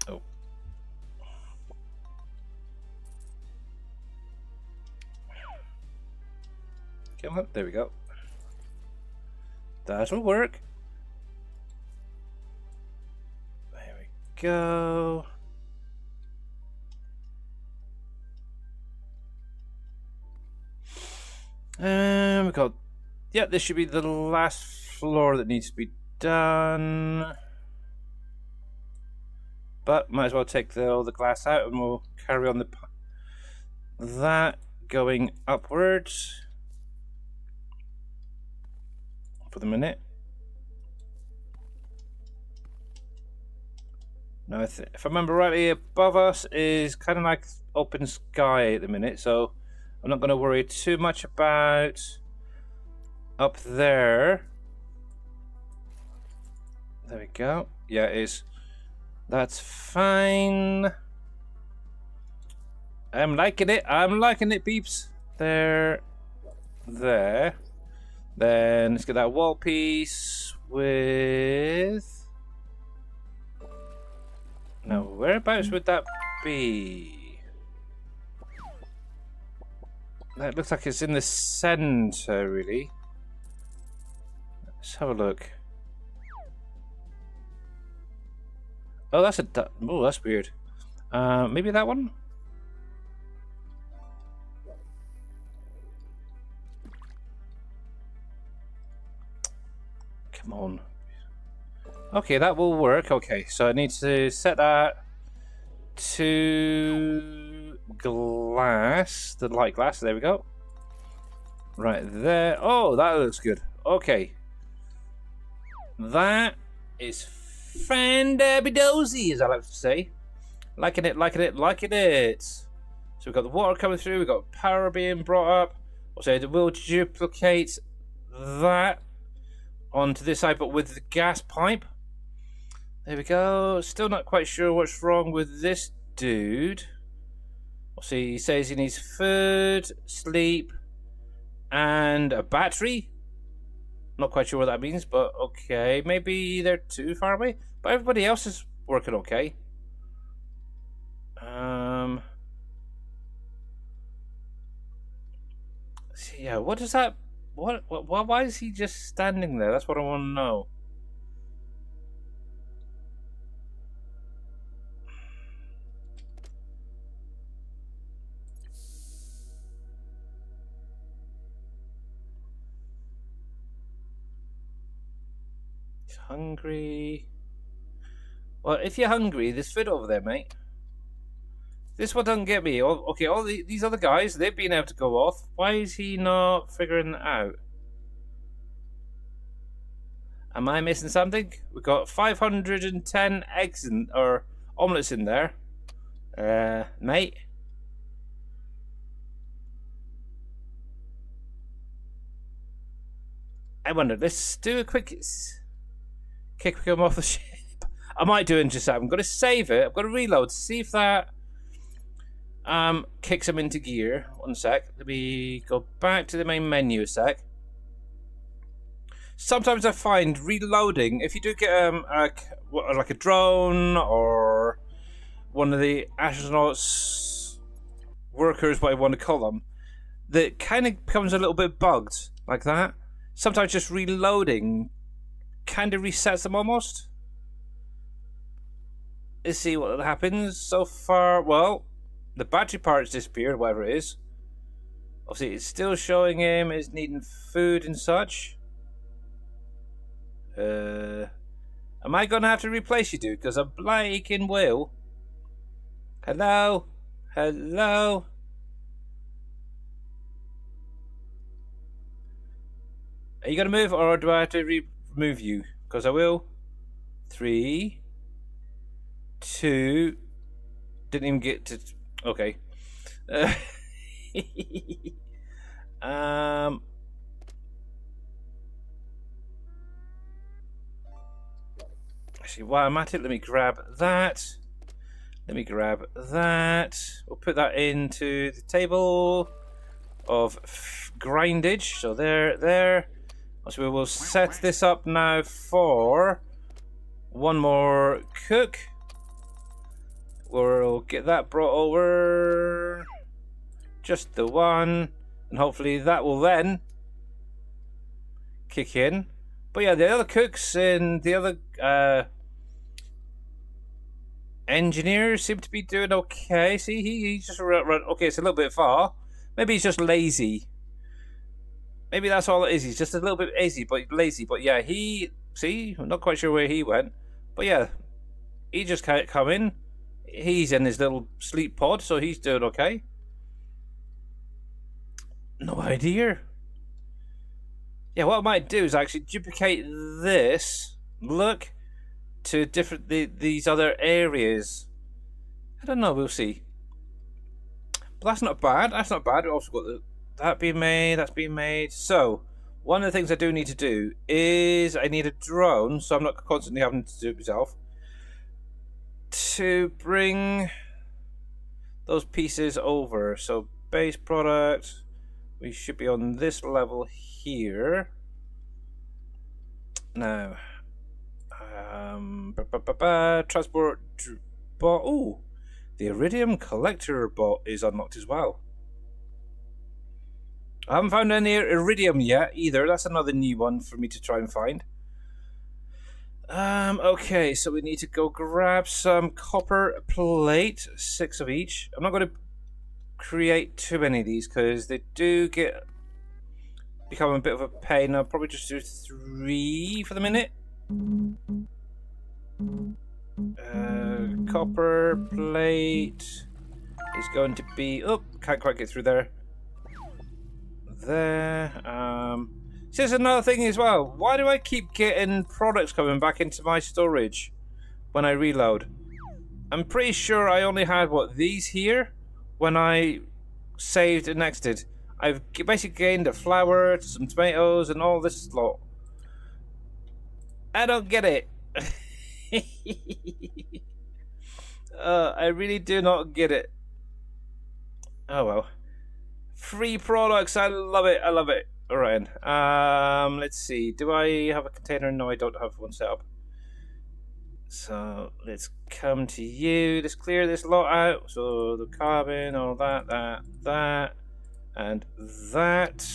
Oh. Come on, there we go. That'll work. There we go. And we got, yeah, this should be the last floor that needs to be done. But might as well take all the glass out and we'll carry on that going upwards for the minute. Now, if I remember rightly, above us is kind of like open sky at the minute, so I'm not going to worry too much about up there. There we go. Yeah, it is. That's fine. I'm liking it. I'm liking it, peeps. There. There. Then let's get that wall piece with... Now, whereabouts would that be? That looks like it's in the center, really. Let's have a look. Oh, that's a... Oh, that's weird. Maybe that one? Come on. Okay, that will work. Okay, so I need to set that to glass, the light glass. There we go. Right there. Oh, that looks good. Okay. That is fan-dabby-dozy, as I like to say. Liking it, liking it, liking it. So we've got the water coming through, we've got power being brought up. Also, we'll duplicate that onto this side, but with the gas pipe. There we go. Still not quite sure what's wrong with this dude. See, he says he needs food, sleep, and a battery. Not quite sure what that means, but okay. Maybe they're too far away. But everybody else is working okay. See, yeah, what does that... Why is he just standing there? That's what I want to know. He's hungry. Well, if you're hungry, there's food over there, mate. This one doesn't get me. Okay, these other guys, they've been able to go off. Why is he not figuring it out? Am I missing something? We've got 510 eggs or omelets in there. Mate. I wonder, let's do a quick kick him off the ship. I might do it in just a second. I'm going to save it. I've got to reload to see if that kicks him into gear. One sec. Let me go back to the main menu a sec. Sometimes I find reloading, if you do get like a drone or one of the astronauts workers, what I want to call them, that kind of becomes a little bit bugged like that. Sometimes just reloading kind of resets them almost. Let's see what happens so far. Well, the battery part's disappeared, whatever it is. Obviously, it's still showing him as needing food and such. Am I gonna have to replace you, dude? Because I blanking will. Hello? Hello? Are you gonna move, or do I have to remove you? Because I will. 3, 2. Didn't even get to. Okay. Actually, while I'm at it, let me grab that. Let me grab that. We'll put that into the table of grindage. So there. So we will set this up now for one more cook. We'll get that brought over. Just the one. And hopefully that will then kick in. But yeah, the other cooks and the other engineers seem to be doing okay. See, he's just run. Okay, it's a little bit far. Maybe he's just lazy. Maybe that's all it is. He's just a little bit lazy. But yeah, I'm not quite sure where he went. But yeah, he just can't come in. He's in his little sleep pod, so he's doing okay. No idea. Yeah, what I might do is actually duplicate this. Look to these other areas. I don't know. We'll see. But that's not bad. That's not bad. We've also got that being made. That's being made. So one of the things I do need to do is I need a drone, so I'm not constantly having to do it myself, to bring those pieces over. So base product. We should be on this level here. Now, transport bot. Oh, the iridium collector bot is unlocked as well. I haven't found any iridium yet either. That's another new one for me to try and find. Okay, so we need to go grab some copper plate, 6 of each. I'm not going to create too many of these because they do become a bit of a pain. I'll probably just do 3 for the minute. Copper plate is going to be. Oh, can't quite get through there. There. So there's another thing as well. Why do I keep getting products coming back into my storage when I reload? I'm pretty sure I only had these here when I saved and exited. I've basically gained a flour, some tomatoes, and all this lot. I don't get it. I really do not get it. Oh well. Free products, I love it. I love it. Alright. Let's see. Do I have a container? No, I don't have one set up. So let's come to you. Let's clear this lot out. So the carbon, all that, and that.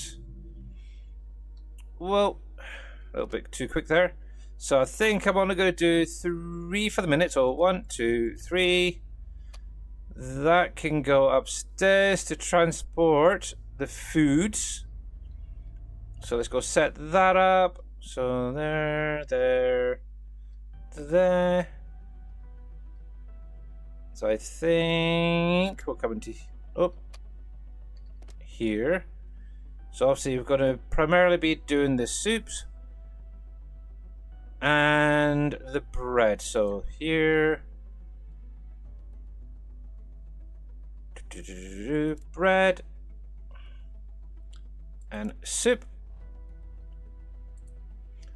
Well, a little bit too quick there. So I think I'm only going to do 3 for the minute. So 1, 2, 3. That can go upstairs to transport the foods. So let's go set that up. So there. So I think we're coming to here. So obviously we're going to primarily be doing the soups and the bread. So here, bread and soup.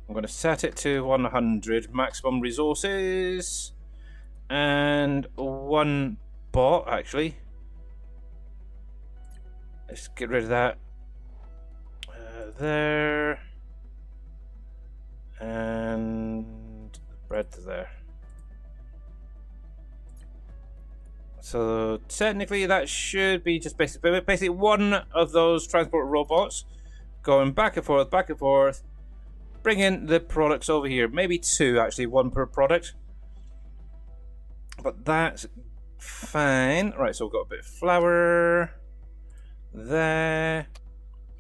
I'm going to set it to 100 maximum resources and 1 bot actually. Let's get rid of that. There and bread there. So technically that should be just basically one of those transport robots going back and forth, bringing the products over here. Maybe 2 actually, 1 per product. But that's fine. Right, so we've got a bit of flour there.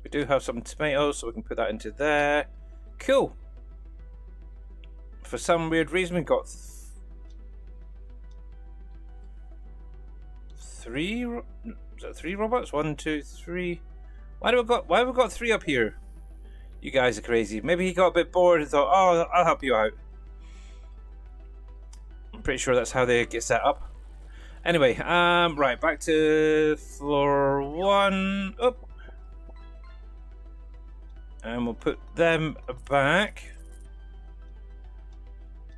We do have some tomatoes, so we can put that into there. Cool. For some weird reason, we've got 3. Is that 3 robots? 1, 2, 3. Why have we got 3 up here? You guys are crazy. Maybe he got a bit bored and thought, "Oh, I'll help you out." I'm pretty sure that's how they get set up. Anyway, right, back to floor 1. Up. And we'll put them back.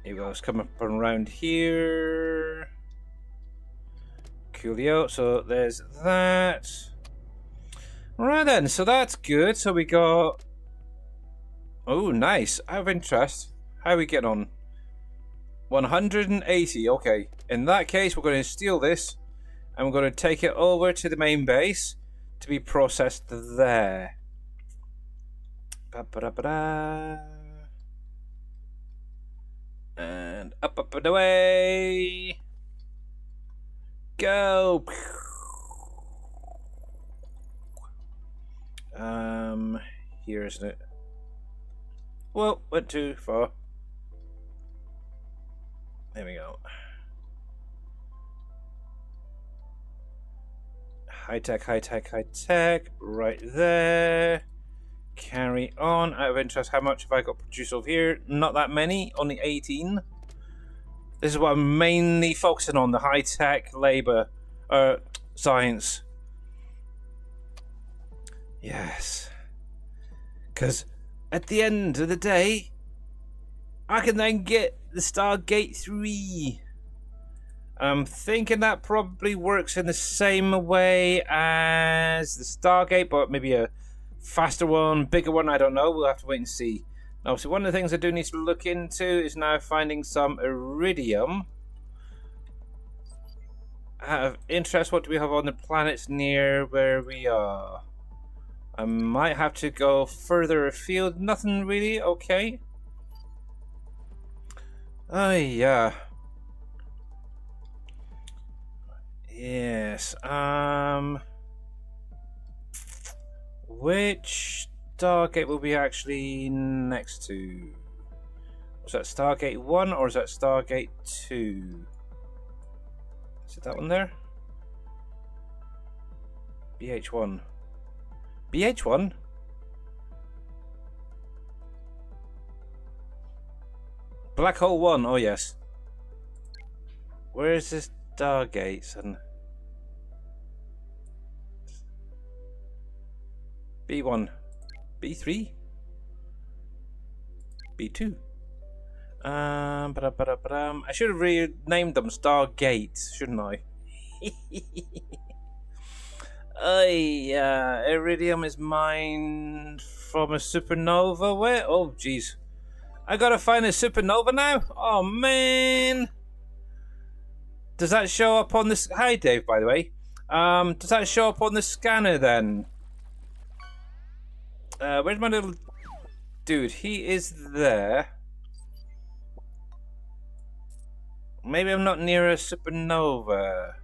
Here we go, let's come up and around here. Coolio, so there's that. Right then, so that's good. So we got... Oh, nice. Out of interest, how are we getting on? 180, okay. In that case, we're going to steal this. And we're going to take it over to the main base to be processed there. Ba-ba-da-ba-da. And up and away. Go. Here, isn't it? Whoa, went too far. There we go. High tech, high tech, high tech. Right there. Carry on. Out of interest, how much have I got produced over here? Not that many, only 18. This is what I'm mainly focusing on, the high-tech labor, science. Yes. Because at the end of the day, I can then get the StarGate 3. I'm thinking that probably works in the same way as the StarGate, but maybe a faster one, bigger one, I don't know. We'll have to wait and see. Now, so one of the things I do need to look into is now finding some iridium. Out of interest, what do we have on the planets near where we are? I might have to go further afield. Nothing really, okay. Oh, yeah. Yes, which StarGate will be actually next to? Was that StarGate 1 or is that StarGate 2? Is it that one there? BH1. BH1? Black Hole 1, oh yes. Where is this StarGate? And B1. B3? B2? I should have renamed them Stargate, shouldn't I? Iridium is mined from a supernova. Where? Oh, jeez. I gotta find a supernova now? Oh, man. Does that show up on this? Hi, Dave, by the way. Does that show up on the scanner then? Where's my little dude? He is there. Maybe I'm not near a supernova.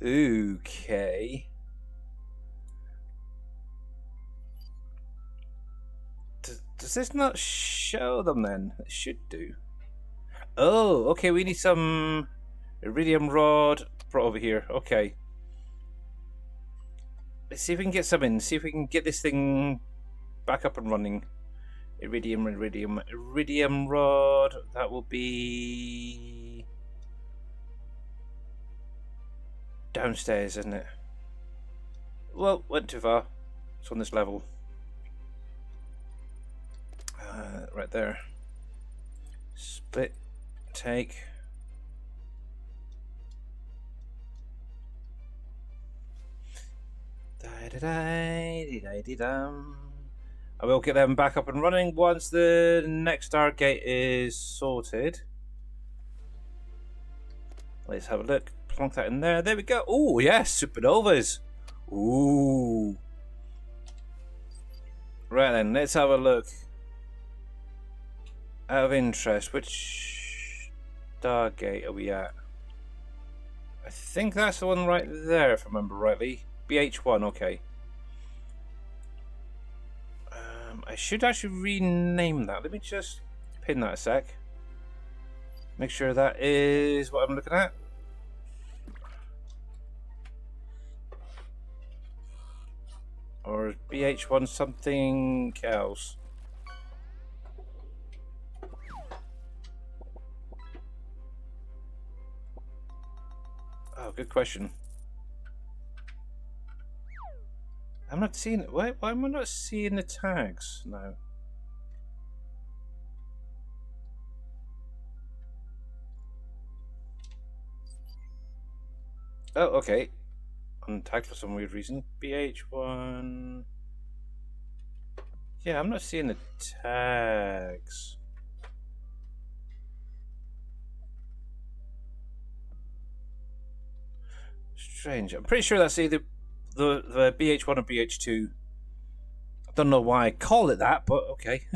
Okay. Does this not show them then? It should do. Oh, okay, we need some iridium rod brought over here. Okay. Let's see if we can get some in. See if we can get this thing back up and running. Iridium rod. That will be downstairs, isn't it? Well, went too far. It's on this level. Right there. Split. Take. I will get them back up and running once the next StarGate is sorted. Let's have a look. Plonk that in there. There we go. Oh, yes, supernovas. Ooh. Right then, let's have a look. Out of interest, which StarGate are we at? I think that's the one right there, if I remember rightly. BH1, okay. I should actually rename that. Let me just pin that a sec. Make sure that is what I'm looking at. Or is BH1 something else? Oh, good question. I'm not seeing it. Why am I not seeing the tags now? Oh, okay. Untagged for some weird reason. BH1. Yeah, I'm not seeing the tags. Strange. I'm pretty sure that's either the BH1 or BH2. I don't know why I call it that, but okay.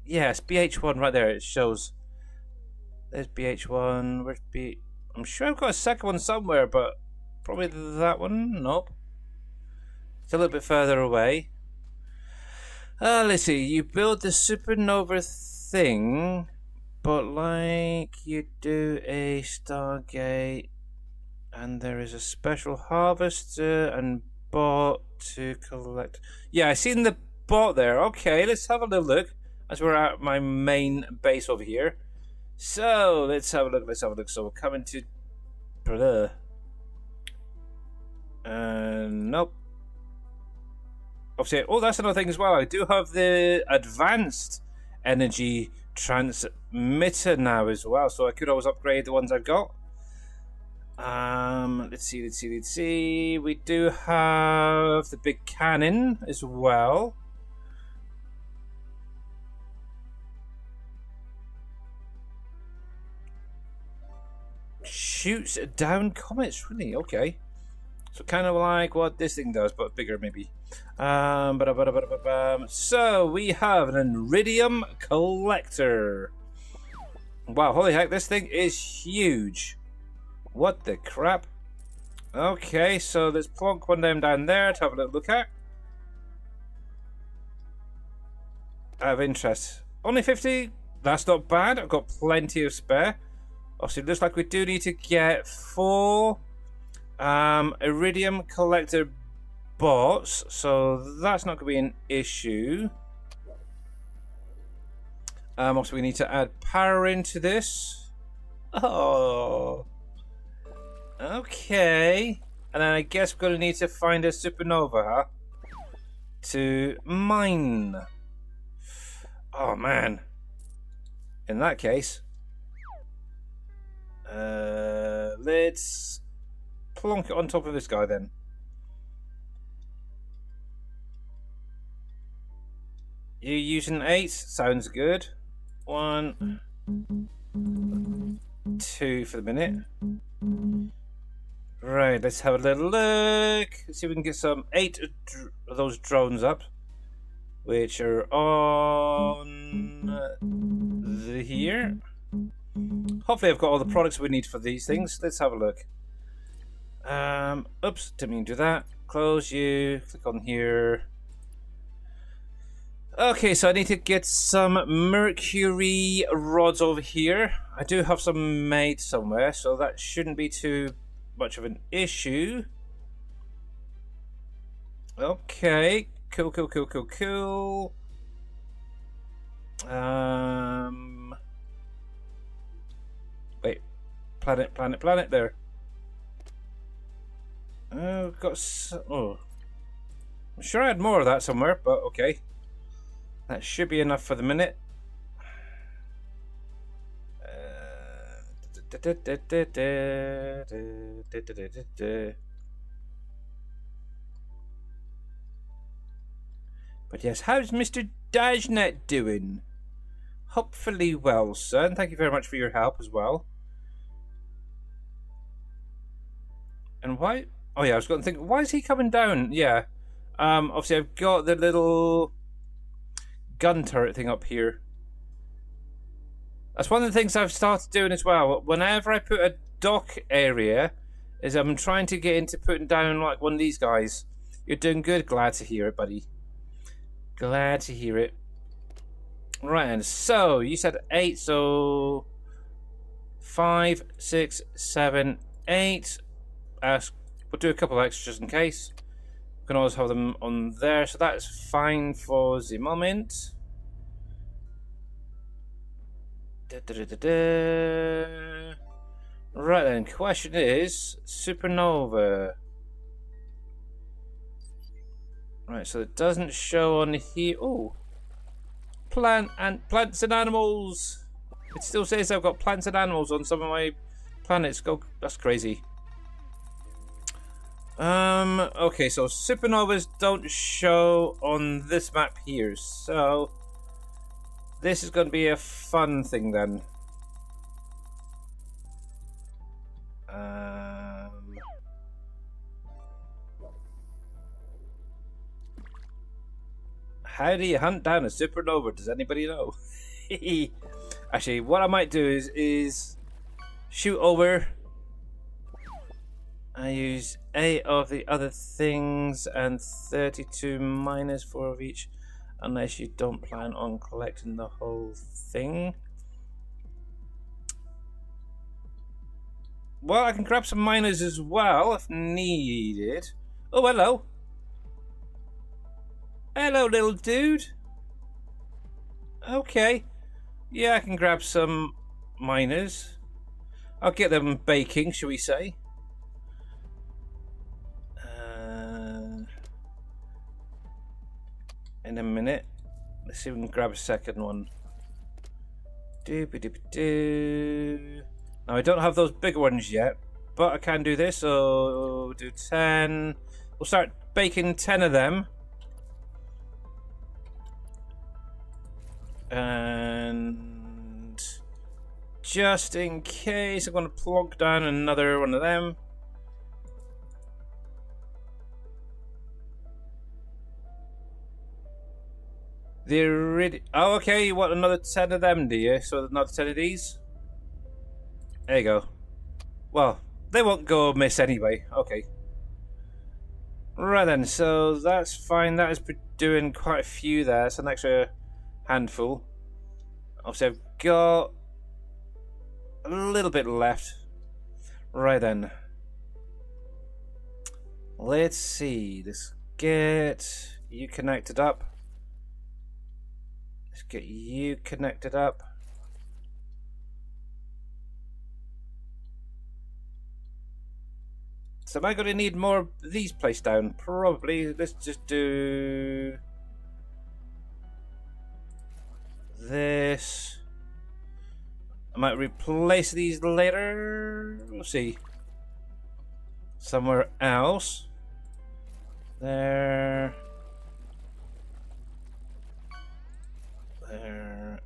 Yes, BH1 right there. It shows. There's BH1. Where's B? I'm sure I've got a second one somewhere, but probably that one. Nope. It's a little bit further away. Let's see. You build the supernova thing. But like you do a StarGate, and there is a special harvester and bot to collect. Yeah, I seen the bot there. Okay, let's have a little look as we're at my main base over here. So let's have a look. So we're coming to. Nope. Obviously, oh, that's another thing as well. I do have the advanced energy transmitter now as well, so I could always upgrade the ones I've got. Let's see. We do have the big cannon as well. Shoots down comets, really? Okay. So kind of like what this thing does, but bigger maybe. So we have an iridium collector. Wow, holy heck, this thing is huge. What the crap? Okay, so let's plonk one down there to have a little look at. Out of interest. Only 50? That's not bad. I've got plenty of spare. Obviously, it looks like we do need to get 4 iridium collector bots, so that's not going to be an issue. Also, we need to add power into this. Oh, okay. And then I guess we're going to need to find a supernova, huh? To mine. Oh man. In that case, let's plonk it on top of this guy then. You using 8? Sounds good. 1, 2 for the minute. Right, let's have a little look. Let's see if we can get some 8 of those drones up, which are on here. Hopefully I've got all the products we need for these things. Let's have a look. Oops, didn't mean to do that. Close you. Click on here. Okay, so I need to get some mercury rods over here. I do have some made somewhere, so that shouldn't be too much of an issue. Okay, cool, cool, cool, cool, cool. Wait, planet, planet, planet. There. Oh, oh, I'm sure I had more of that somewhere, but okay. That should be enough for the minute. But yes, how's Mr. Dajnet doing? Hopefully well, sir. And thank you very much for your help as well. And why? Oh yeah, I was going to think, why is he coming down? Yeah. Obviously I've got the little gun turret thing up here. That's one of the things I've started doing as well. Whenever I put a dock area, is I'm trying to get into putting down like one of these guys. You're doing good. Glad to hear it, buddy. Glad to hear it. Right, and so you said 8, so 5, 6, 7, 8. We'll do a couple of extras in case. We can always have them on there, so that's fine for the moment. Right then, question is supernova. Right, so it doesn't show on here. Oh, plants and animals. It still says I've got plants and animals on some of my planets. Go, that's crazy. Okay, so supernovas don't show on this map here, so this is going to be a fun thing then. How do you hunt down a supernova? Does anybody know? Actually, what I might do is shoot over. I use 8 of the other things and 32 minus 4 of each, unless you don't plan on collecting the whole thing. Well, I can grab some miners as well if needed. Oh, hello. Hello, little dude. Okay. Yeah, I can grab some miners. I'll get them baking, shall we say. In a minute. Let's see if we can grab a second one. Doop-a-doop-a-doo. Now, I don't have those big ones yet, but I can do this. So, do 10. We'll start baking 10 of them. And just in case, I'm going to plonk down another one of them. They're really... Oh, okay, you want another 10 of them, do you? So another 10 of these? There you go. Well, they won't go miss anyway. Okay. Right then, so that's fine. That is doing quite a few there. It's an extra handful. Obviously, I've got a little bit left. Right then. Let's see. Let's get you connected up. Let's get you connected up. So am I going to need more of these placed down? Probably. Let's just do this. I might replace these later. We'll see. Somewhere else. There. There.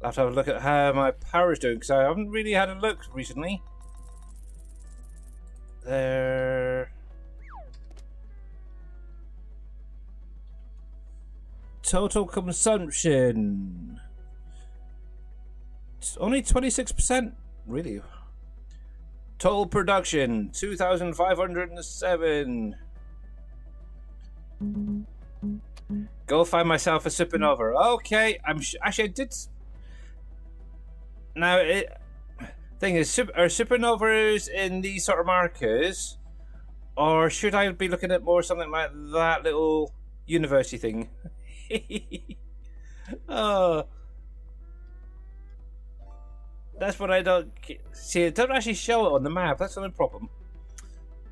I'll have to have a look at how my power's doing, because I haven't really had a look recently. There. Total consumption. It's only 26%. Really? Total production 2,507. Go find myself a supernova. Okay, actually I did. Now, thing is, are supernovas in these sort of markers, or should I be looking at more something like that little university thing? Oh, that's what I don't see. It doesn't actually show it on the map. That's not a problem.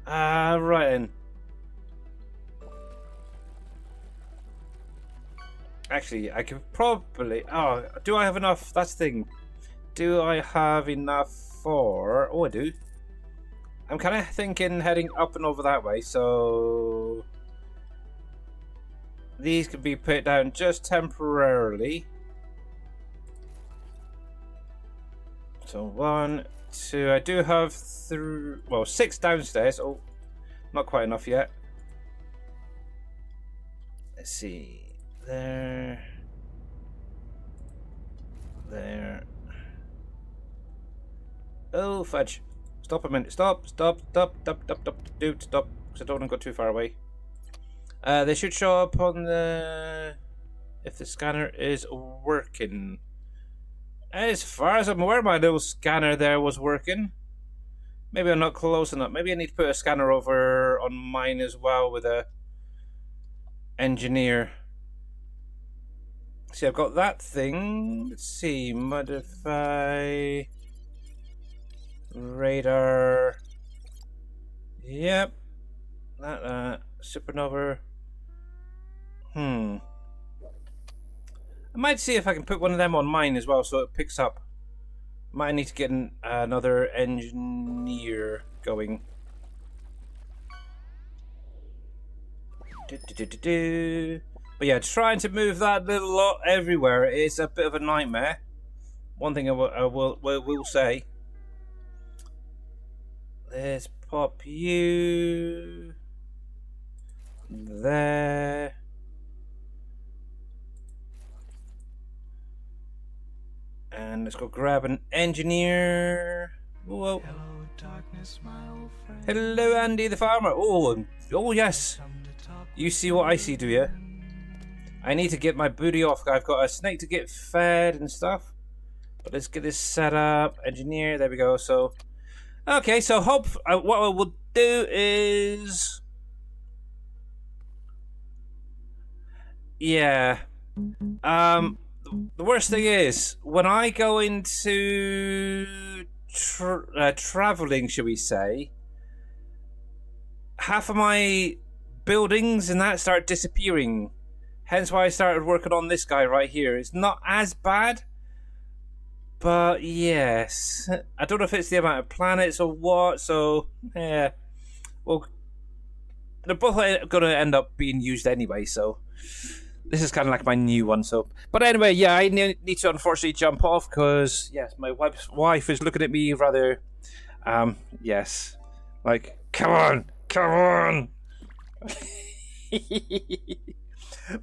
Right then. Actually, I could probably. Oh, do I have enough? That's the thing. Do I have enough for? Oh, I do. I'm kind of thinking heading up and over that way, so these could be put down just temporarily. So 1, 2. I do have 6 downstairs. Oh, not quite enough yet. Let's see. There. Oh, fudge. Stop a minute. Stop. Dude, stop. Because I don't want to go too far away. They should show up on the... if the scanner is working. As far as I'm aware, my little scanner there was working. Maybe I'm not close enough. Maybe I need to put a scanner over on mine as well with a engineer. See, I've got that thing. Let's see. Modify... radar. Yep. That supernova. I might see if I can put one of them on mine as well, so it picks up. Might need to get another engineer going. But yeah, trying to move that little lot everywhere is a bit of a nightmare. One thing I will say. Let's pop you there. And let's go grab an engineer. Whoa. Hello, darkness, my old friend. Hello, Andy the farmer. Oh yes. You see what I see, do you? I need to get my booty off. I've got a snake to get fed and stuff. But let's get this set up. Engineer, there we go. So, okay, so what I will do is... yeah. The worst thing is, when I go into traveling, shall we say, half of my buildings and that start disappearing. Hence why I started working on this guy right here. It's not as bad, but yes. I don't know if it's the amount of planets or what, so yeah. Well, they're both going to end up being used anyway, so this is kind of like my new one. So, but anyway, yeah, I need to unfortunately jump off because yes, my wife is looking at me rather, yes, like come on.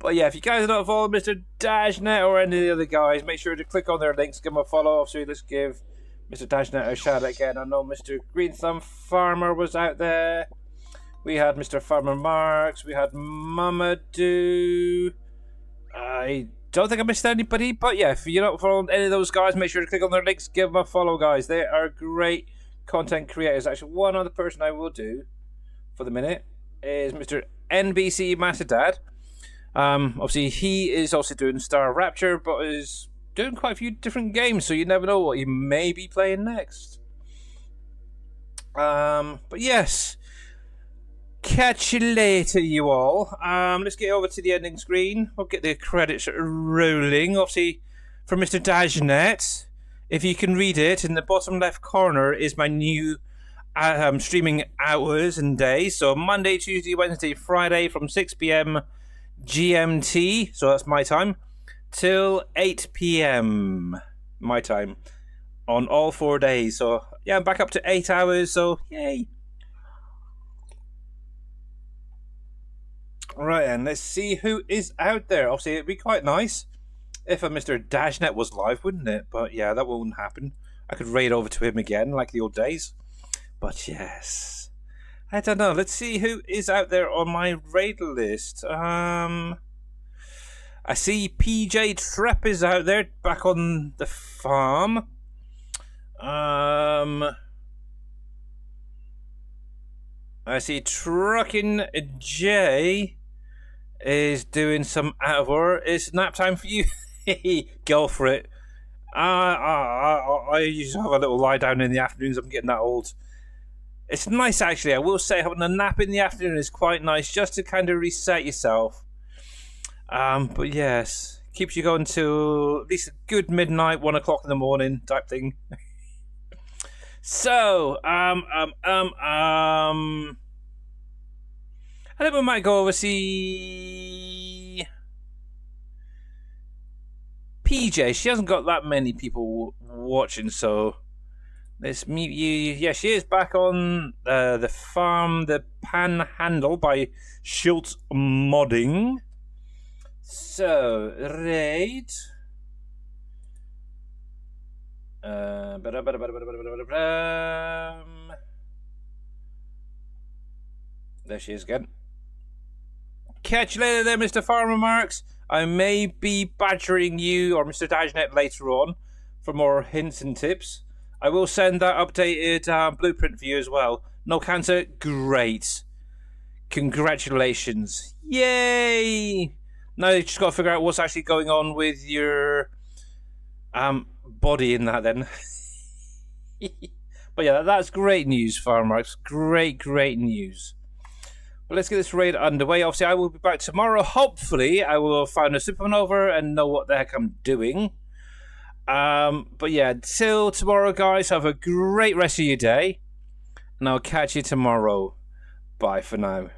But yeah, if you guys are not following Mr. Dashnet or any of the other guys, make sure to click on their links, give them a follow. So let's give Mr. Dashnet a shout out again. I know Mr. Green Thumb Farmer was out there. We had Mr. Farmer Marks. We had Mamadou. I don't think I missed anybody, but yeah, if you're not following any of those guys, make sure to click on their links, give them a follow, guys. They are great content creators. Actually, one other person I will do for the minute is Mr. NBC Matadad. Obviously, he is also doing Star Rapture, but is doing quite a few different games, so you never know what he may be playing next. But yes, catch you later, you all. Let's get over to the ending screen. We'll get the credits rolling. Obviously, for Mr. Dashnet, if you can read it, in the bottom left corner is my new streaming hours and days. So Monday, Tuesday, Wednesday, Friday from 6 p.m. GMT, so that's my time, till 8 p.m. my time on all 4 days. So yeah, I'm back up to 8 hours, so yay. Right, and let's see who is out there. Obviously, it'd be quite nice if a Mr. Dashnet was live, wouldn't it? But yeah, that won't happen. I could raid over to him again, like the old days. But yes, I don't know. Let's see who is out there on my raid list. I see PJ Trepp is out there, back on the farm. I see Truckin' J is doing some out of order. It's nap time for you. Go for it. I usually have a little lie down in the afternoons. I'm getting that old. It's nice, actually. I will say having a nap in the afternoon is quite nice, just to kind of reset yourself. But yes, keeps you going till at least a good midnight, 1 o'clock in the morning type thing. So, I think we might go over see PJ. She hasn't got that many people watching, so let's meet you. Yeah, she is back on the farm, the Panhandle by Schultz Modding. So, right. There she is again. Catch you later there, Mr. Farmer Marks. I may be badgering you or Mr. Dajnet later on for more hints and tips. I will send that updated blueprint for you as well. No cancer? Great. Congratulations. Yay! Now you just got to figure out what's actually going on with your body in that then. But yeah, that's great news, Farmer Marks. Great news. But let's get this raid underway. Obviously, I will be back tomorrow. Hopefully, I will have found a supernova and know what the heck I'm doing. But yeah, till tomorrow, guys. Have a great rest of your day. And I'll catch you tomorrow. Bye for now.